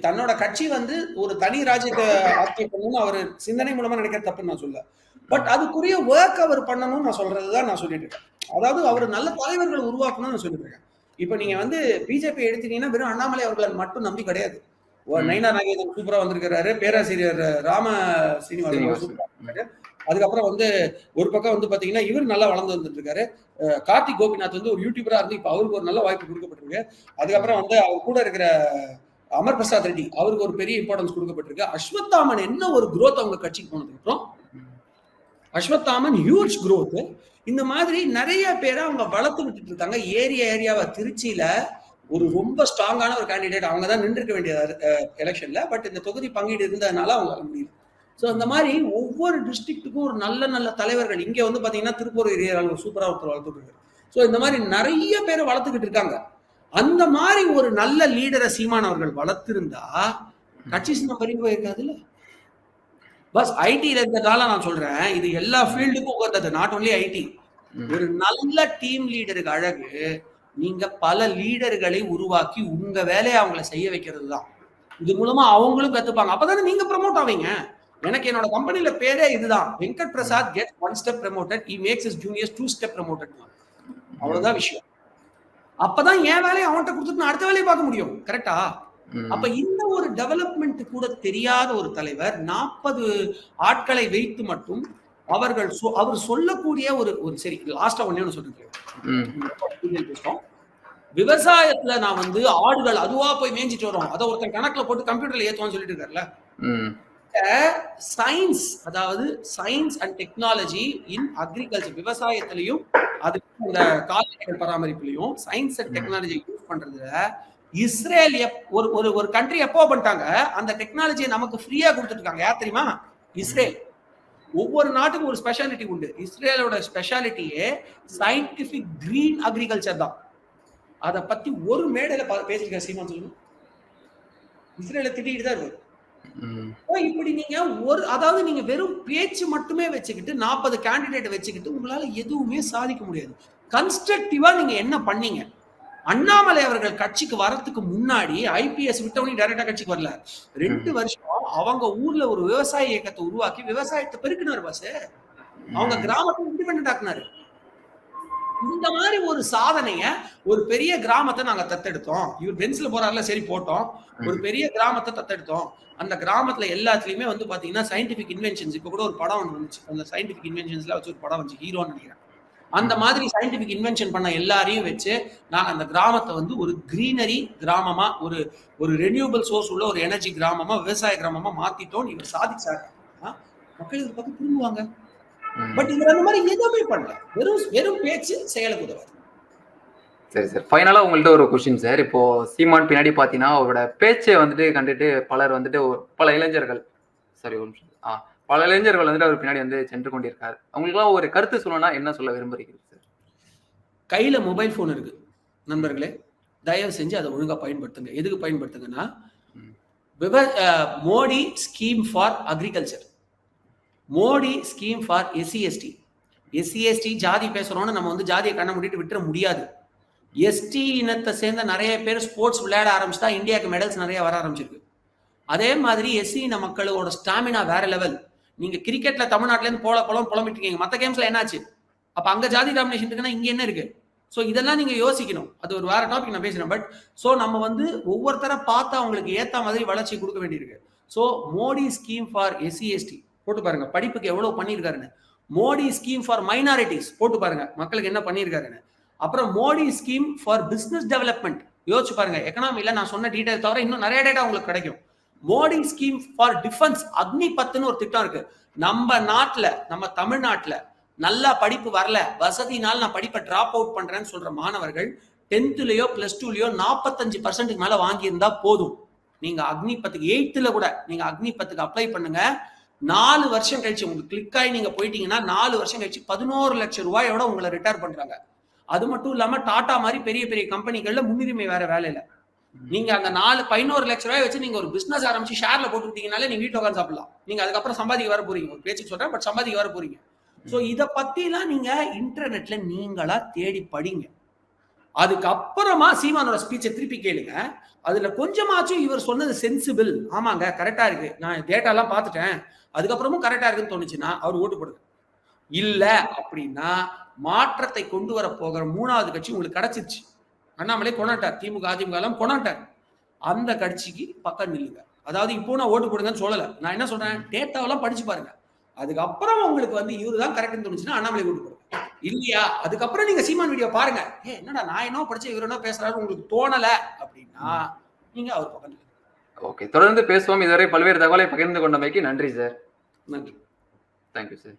தன்னோட கட்சி வந்து ஒரு தனி ராஜ்யத்தை ஆட்சி பண்ணணும்னு அவர் சிந்தனை மூலமா நினைக்கிறது தப்புன்னு நான் சொல்ல. பட் அதுக்குரிய ஒர்க் அவர் பண்ணணும்னு நான் சொல்றதுதான் நான் சொல்லிட்டு இருக்கேன். அதாவது அவர் நல்ல தலைவர்கள் உருவாக்கணும்னு நான் சொல்லிட்டு இருக்கேன். இப்ப நீங்க வந்து பிஜேபி எடுத்தீங்கன்னா வெறும் அண்ணாமலை அவர்களை மட்டும் நம்பி கிடையாது. நயினா நாகேந்திரன் சூப்பரா வந்திருக்கிறாரு, பேராசிரியர் ராம சீனிவாசன். அதுக்கப்புறம் வந்து ஒரு பக்கம் வந்து பாத்தீங்கன்னா இவர் நல்லா வளர்ந்து வந்துட்டு இருக்காரு. கார்த்திக் கோபிநாத் வந்து ஒரு யூடியூபரா இருந்து இப்ப அவருக்கு ஒரு நல்ல வாய்ப்பு கொடுக்கப்பட்டிருக்கு. அதுக்கப்புறம் வந்து அவர் கூட இருக்கிற அமர் பிரசாத் ரெட்டி அவருக்கு ஒரு பெரிய இம்பார்ட்டன்ஸ் கொடுக்கப்பட்டிருக்கு. அஸ்வத்தாமன் என்ன ஒரு குரோத் அவங்க கட்சிக்கு போனதுக்கு அப்புறம் அஸ்வத்தாமன் ஹியூஜ் குரோத். இந்த மாதிரி நிறைய பேரை அவங்க வளர்த்து விட்டுட்டு இருக்காங்க. ஏரியாவா திருச்சியில ஒரு ரொம்ப ஸ்ட்ராங்கான ஒரு கேண்டிடேட் அவங்க தான் நின்று இருக்க வேண்டிய எலெக்ஷன்ல. பட் இந்த தொகுதி பங்கீடு இருந்ததுனால அவங்க முடியல. ஸோ இந்த மாதிரி ஒவ்வொரு டிஸ்ட்ரிக்ட்டுக்கும் ஒரு நல்ல தலைவர்கள் இங்க வந்து பாத்தீங்கன்னா திருப்பூர் ஏரியாவில் ஒரு சூப்பரா ஒருத்தர் வளர்த்துட்டு. ஸோ இந்த மாதிரி நிறைய பேரை வளர்த்துக்கிட்டு இருக்காங்க. அந்த மாதிரி ஒரு நல்ல லீடரை சீமான் அவர்கள் வளர்த்திருந்தா கட்சி சின்ன பறிவு போயிருக்காதுல்ல. பஸ் ஐடியில இருந்ததால நான் சொல்றேன், இது எல்லா ஃபீல்டுக்கும் உகந்தது, நாட் ஒன்லி ஐடி. ஒரு நல்ல டீம் லீடருக்கு அழகு நீங்க பல லீடர்களை உருவாக்கி உங்க வேலையை அவங்கள செய்ய வைக்கிறது தான். இது மூலமா அவங்களும் கத்துப்பாங்க. அப்பதானே நீங்க ப்ரமோட் ஆவீங்க. எனக்கு என்னோட கம்பெனில பேரே இதுதான், Venkat Prasad get 1 step promoted, he makes his juniors 2 step promoted. அவ்வளவுதான் விஷயம். அப்பதான் என் வேலையை அவன்கிட்ட கொடுத்துட்டு நான் அடுத்த வேலையை பார்க்க முடியும். கரெக்டா? அப்ப இந்த ஒரு டெவலப்மெண்ட் கூட தெரியாத ஒரு தலைவர் 40 ஆட்களை வைத்து மட்டும் அவர் சொல்லக்கூடிய ஒரு சரி லாஸ்டா ஒண்ணே சொல்லிருக்கேன். விவசாயத்துல நான் வந்து ஆடுகள் அதுவா போய் மேய்ஞ்சிட்டு வரும், அதை ஒருத்தன் கணக்குல போட்டு கம்ப்யூட்டர்ல ஏத்துவான்னு சொல்லிட்டு இருக்காருல்ல. சயின்ஸ், அதாவது science and technology in agriculture, விவசாயத்திலையும் அது இந்த கால்நடைகள் பராமரிப்புலையும் சயின்ஸ் அண்ட் டெக்னாலஜி யூஸ் பண்றதுல இஸ்ரேல் ஒரு ஒரு ஒரு கண்ட்ரி எப்போ பண்ணிட்டாங்க, அந்த டெக்னாலஜியை நமக்கு ஃப்ரீயா கொடுத்துட்டு இருக்காங்க. யார் தெரியுமா? இஸ்ரேல். ஒவ்வொரு நாட்டுக்கும் ஒரு ஸ்பெஷாலிட்டி உண்டு. இஸ்ரேலோட ஸ்பெஷாலிட்டியே சயின்டிபிக் கிரீன் அக்ரிகல்ச்சர் தான். அதை பத்தி ஒரு மேடையில பேசிருக்க சீமான் சொல்லுங்க. இஸ்ரேல திட்டிட்டு தான் இருக்கு. இப்படி நீங்க அதாவது நீங்க வெறும் பேச்சு மட்டுமே வச்சுக்கிட்டு 40 கேண்டிடேட் வச்சுக்கிட்டு உங்களால எதுவுமே சாதிக்க முடியாது. கன்ஸ்ட்ரக்டிவா நீங்க என்ன பண்ணீங்க? அண்ணாமலை அவர்கள் கட்சிக்கு வரதுக்கு முன்னாடி ஐபிஎஸ் விட்டவனே டைரக்டா கட்சிக்கு வரல. 2 வருஷம் அவங்க ஊர்ல ஒரு விவசாய இயக்கத்தை உருவாக்கி விவசாயத்தை பெருக்கினார் பாஸ். அவங்க கிராமத்தை இண்டிபெண்டன்ட் ஆக்குனாரு. இந்த மாதிரி ஒரு சாதனைய, ஒரு பெரிய கிராமத்தை நாங்க தத்தெடுத்தோம். இவர் பென்ஸ்ல போறாருல, சரி போட்டோம். ஒரு பெரிய கிராமத்தை தத்தெடுத்தோம். அந்த கிராமத்துல எல்லாத்துலயுமே வந்து பாத்தீங்கன்னா சயின்டிபிக் இன்வென்ஷன்ஸ், இப்ப கூட ஒரு படம் ஒன்று வந்துச்சு, அந்த சயின்டிபிக் இன்வென்ஷன்ஸ்ல வச்சு ஒரு படம் வந்துச்சு, ஹீரோன்னு நினைக்கிறேன். அந்த மாதிரி சயின்டிபிக் இன்வென்ஷன் பண்ண எல்லாரையும் வச்சு நாங்க அந்த கிராமத்தை வந்து ஒரு கிரீனரி கிராமமா, ஒரு ஒரு ரெனியூபிள் சோர்ஸ் உள்ள ஒரு எனர்ஜி கிராமமா, விவசாய கிராமமா மாத்திட்டோம். இவர் சாதிச்சாரு. மக்கள் இதை பார்த்து திரும்புவாங்க. பட் இவர் அந்த மாதிரி எதுவுமே பண்ணல. வெறும் பேச்சு, செயலுக்கு உதவாது. சரி சார், ஃபைனலா உங்கள்ட்ட ஒரு கொஸ்டின் சார். இப்போ சீமான் பின்னாடி பாத்தீங்கன்னா அவரோட பேச்சை வந்துட்டு கண்டுட்டு பலர் வந்துட்டு பல இளைஞர்கள் பல இளைஞர்கள் வந்துட்டு அவர் பின்னாடி வந்து சென்று கொண்டிருக்காரு. அவங்களுக்குலாம் ஒரு கருத்து சொல்லணும்னா என்ன சொல்ல விரும்புறீங்க சார்? கையில மொபைல் போன் இருக்கு நண்பர்களே, தயவு செஞ்சு அதை ஒழுங்கா பயன்படுத்துங்க. எதுக்கு பயன்படுத்துங்கன்னா, Modi scheme for agriculture, Modi scheme for SC ST ஜாதி பேசுறோம்னு நம்ம வந்து ஜாதியை கண்ண மூடிட்டு விட்டுற முடியாது. எஸ்டி இனத்தை சேர்ந்த நிறைய பேர் ஸ்போர்ட்ஸ் விளையாட ஆரம்பிச்சுட்டா இந்தியாவுக்கு மெடல்ஸ் நிறைய வர ஆரம்பிச்சிருக்கு. அதே மாதிரி எஸ்சி இன மக்களோட ஸ்டாமினா வேற லெவல். நீங்க கிரிக்கெட்ல தமிழ்நாட்டுல இருந்து புலம்பிட்டு இருக்கீங்க, மற்ற கேம்ஸ்ல என்னாச்சு? அப்ப அங்க ஜாதி டாமினேஷன் இருக்குன்னா இங்க என்ன இருக்கு? ஸோ இதெல்லாம் நீங்க யோசிக்கணும். அது ஒரு வேற டாபிக் நான் பேசுறேன். பட் ஸோ நம்ம வந்து ஒவ்வொருத்தரை பார்த்து அவங்களுக்கு ஏத்த மாதிரி வளர்ச்சி கொடுக்க வேண்டியிருக்கு. So Modi scheme for SC போட்டு பாருங்க, படிப்புக்கு எவ்வளவு பண்ணியிருக்காருன்னு. மோடி ஸ்கீம் ஃபார் மைனாரிட்டிஸ் போட்டு பாருங்க, மக்களுக்கு என்ன பண்ணியிருக்காருன்னு. அப்புறம் Modi scheme for business development யோசிச்சு பாருங்க. எக்கனாமில நான் சொன்ன டீடைல் தவிர இன்னும் நிறைய டேட்டா உங்களுக்கு கிடைக்கும். மோடி ஸ்கீம் ஃபார் டிஃபென்ஸ், அக்னிபத்னு ஒரு திட்டம் இருக்கு. நம்ம நாட்டுல, நம்ம தமிழ்நாட்டுல நல்லா படிப்பு வரல, வசதினால நான் படிப்பை டிராப் அவுட் பண்றேன்னு சொல்ற மாணவர்கள் 10th +2 45% மேல வாங்கியிருந்தா போதும். நீங்க அக்னிபத்துக்கு 8th கூட நீங்க அக்னிபத்துக்கு அப்ளை பண்ணுங்க. 4 வருஷம் கழிச்சு உங்களுக்கு கிளிக் ஆகி நீங்க போயிட்டீங்கன்னா 4 வருஷம் கழிச்சு 11 லட்சம் ரூபாயோட உங்களை ரிட்டையர் பண்றாங்க. அது மட்டும் இல்லாம டாடா மாதிரி பெரிய பெரிய கம்பெனிகள்ல முன்னுரிமை வேற வேலையில. நீங்க அந்த 11 லட்சம் ரூபாய் வச்சு நீங்க ஒரு பிசினஸ் ஆரம்பிச்சு ஷேர்ல போட்டுக்கிட்டீங்கனாலே நீங்க வீட்டுல உட்காந்து சாப்பிடலாம். நீங்க அதுக்கப்புறம் சம்பாதிக்க வர போறீங்க. ஒரு பேச்சுக்கு சொல்றேன், பட் சம்பாதிக்க வர போறீங்க. ஸோ இதை பத்திலாம் நீங்க இன்டர்நெட்ல நீங்களா தேடி படிங்க. அதுக்கப்புறமா சீமானோட ஸ்பீச்சை திருப்பி கேளுங்க. அதுல கொஞ்சமாச்சும் இவர் சொன்னது சென்சிபிள், ஆமாங்க கரெக்டா இருக்கு, நான் டேட்டா எல்லாம் பார்த்துட்டேன், அதுக்கப்புறமும் கரெக்டா இருக்குன்னு தோணுச்சுன்னா அவர் ஓட்டு போடுங்க. இல்ல அப்படின்னா மாற்றத்தை கொண்டு வர போகிற 3வது கட்சி உங்களுக்கு கிடைச்சிருச்சு. அண்ணாமலை கொண்டாட்டார், திமுக அதிமுக எல்லாம் கொண்டாட்டார். அந்த கட்சிக்கு பக்கம் நில்லுங்க. அதாவது இப்போ நான் ஓட்டு போடுங்கன்னு சொல்லல, நான் என்ன சொல்றேன், டேட்டாவெல்லாம் படிச்சு பாருங்க. அதுக்கப்புறம் உங்களுக்கு வந்து இவரு தான் கரெக்ட்னு தோணுச்சுன்னா அண்ணாமலை ஓட்டு போடுங்க. இல்லையா அதுக்கப்புறம் நீங்க சீமான் வீடியோ பாருங்க, என்னடா நான் என்ன படிச்சு இவர் என்ன பேசுறாரு உங்களுக்கு தோணல அப்படின்னா நீங்க அவர் பக்கம் நில்லுங்க. ஓகே, தொடர்ந்து பேசுவோம். இதுவரை பல்வேறு தகவலை பகிர்ந்து கொண்டமைக்கு நன்றி சார். நன்றி. Thank you sir.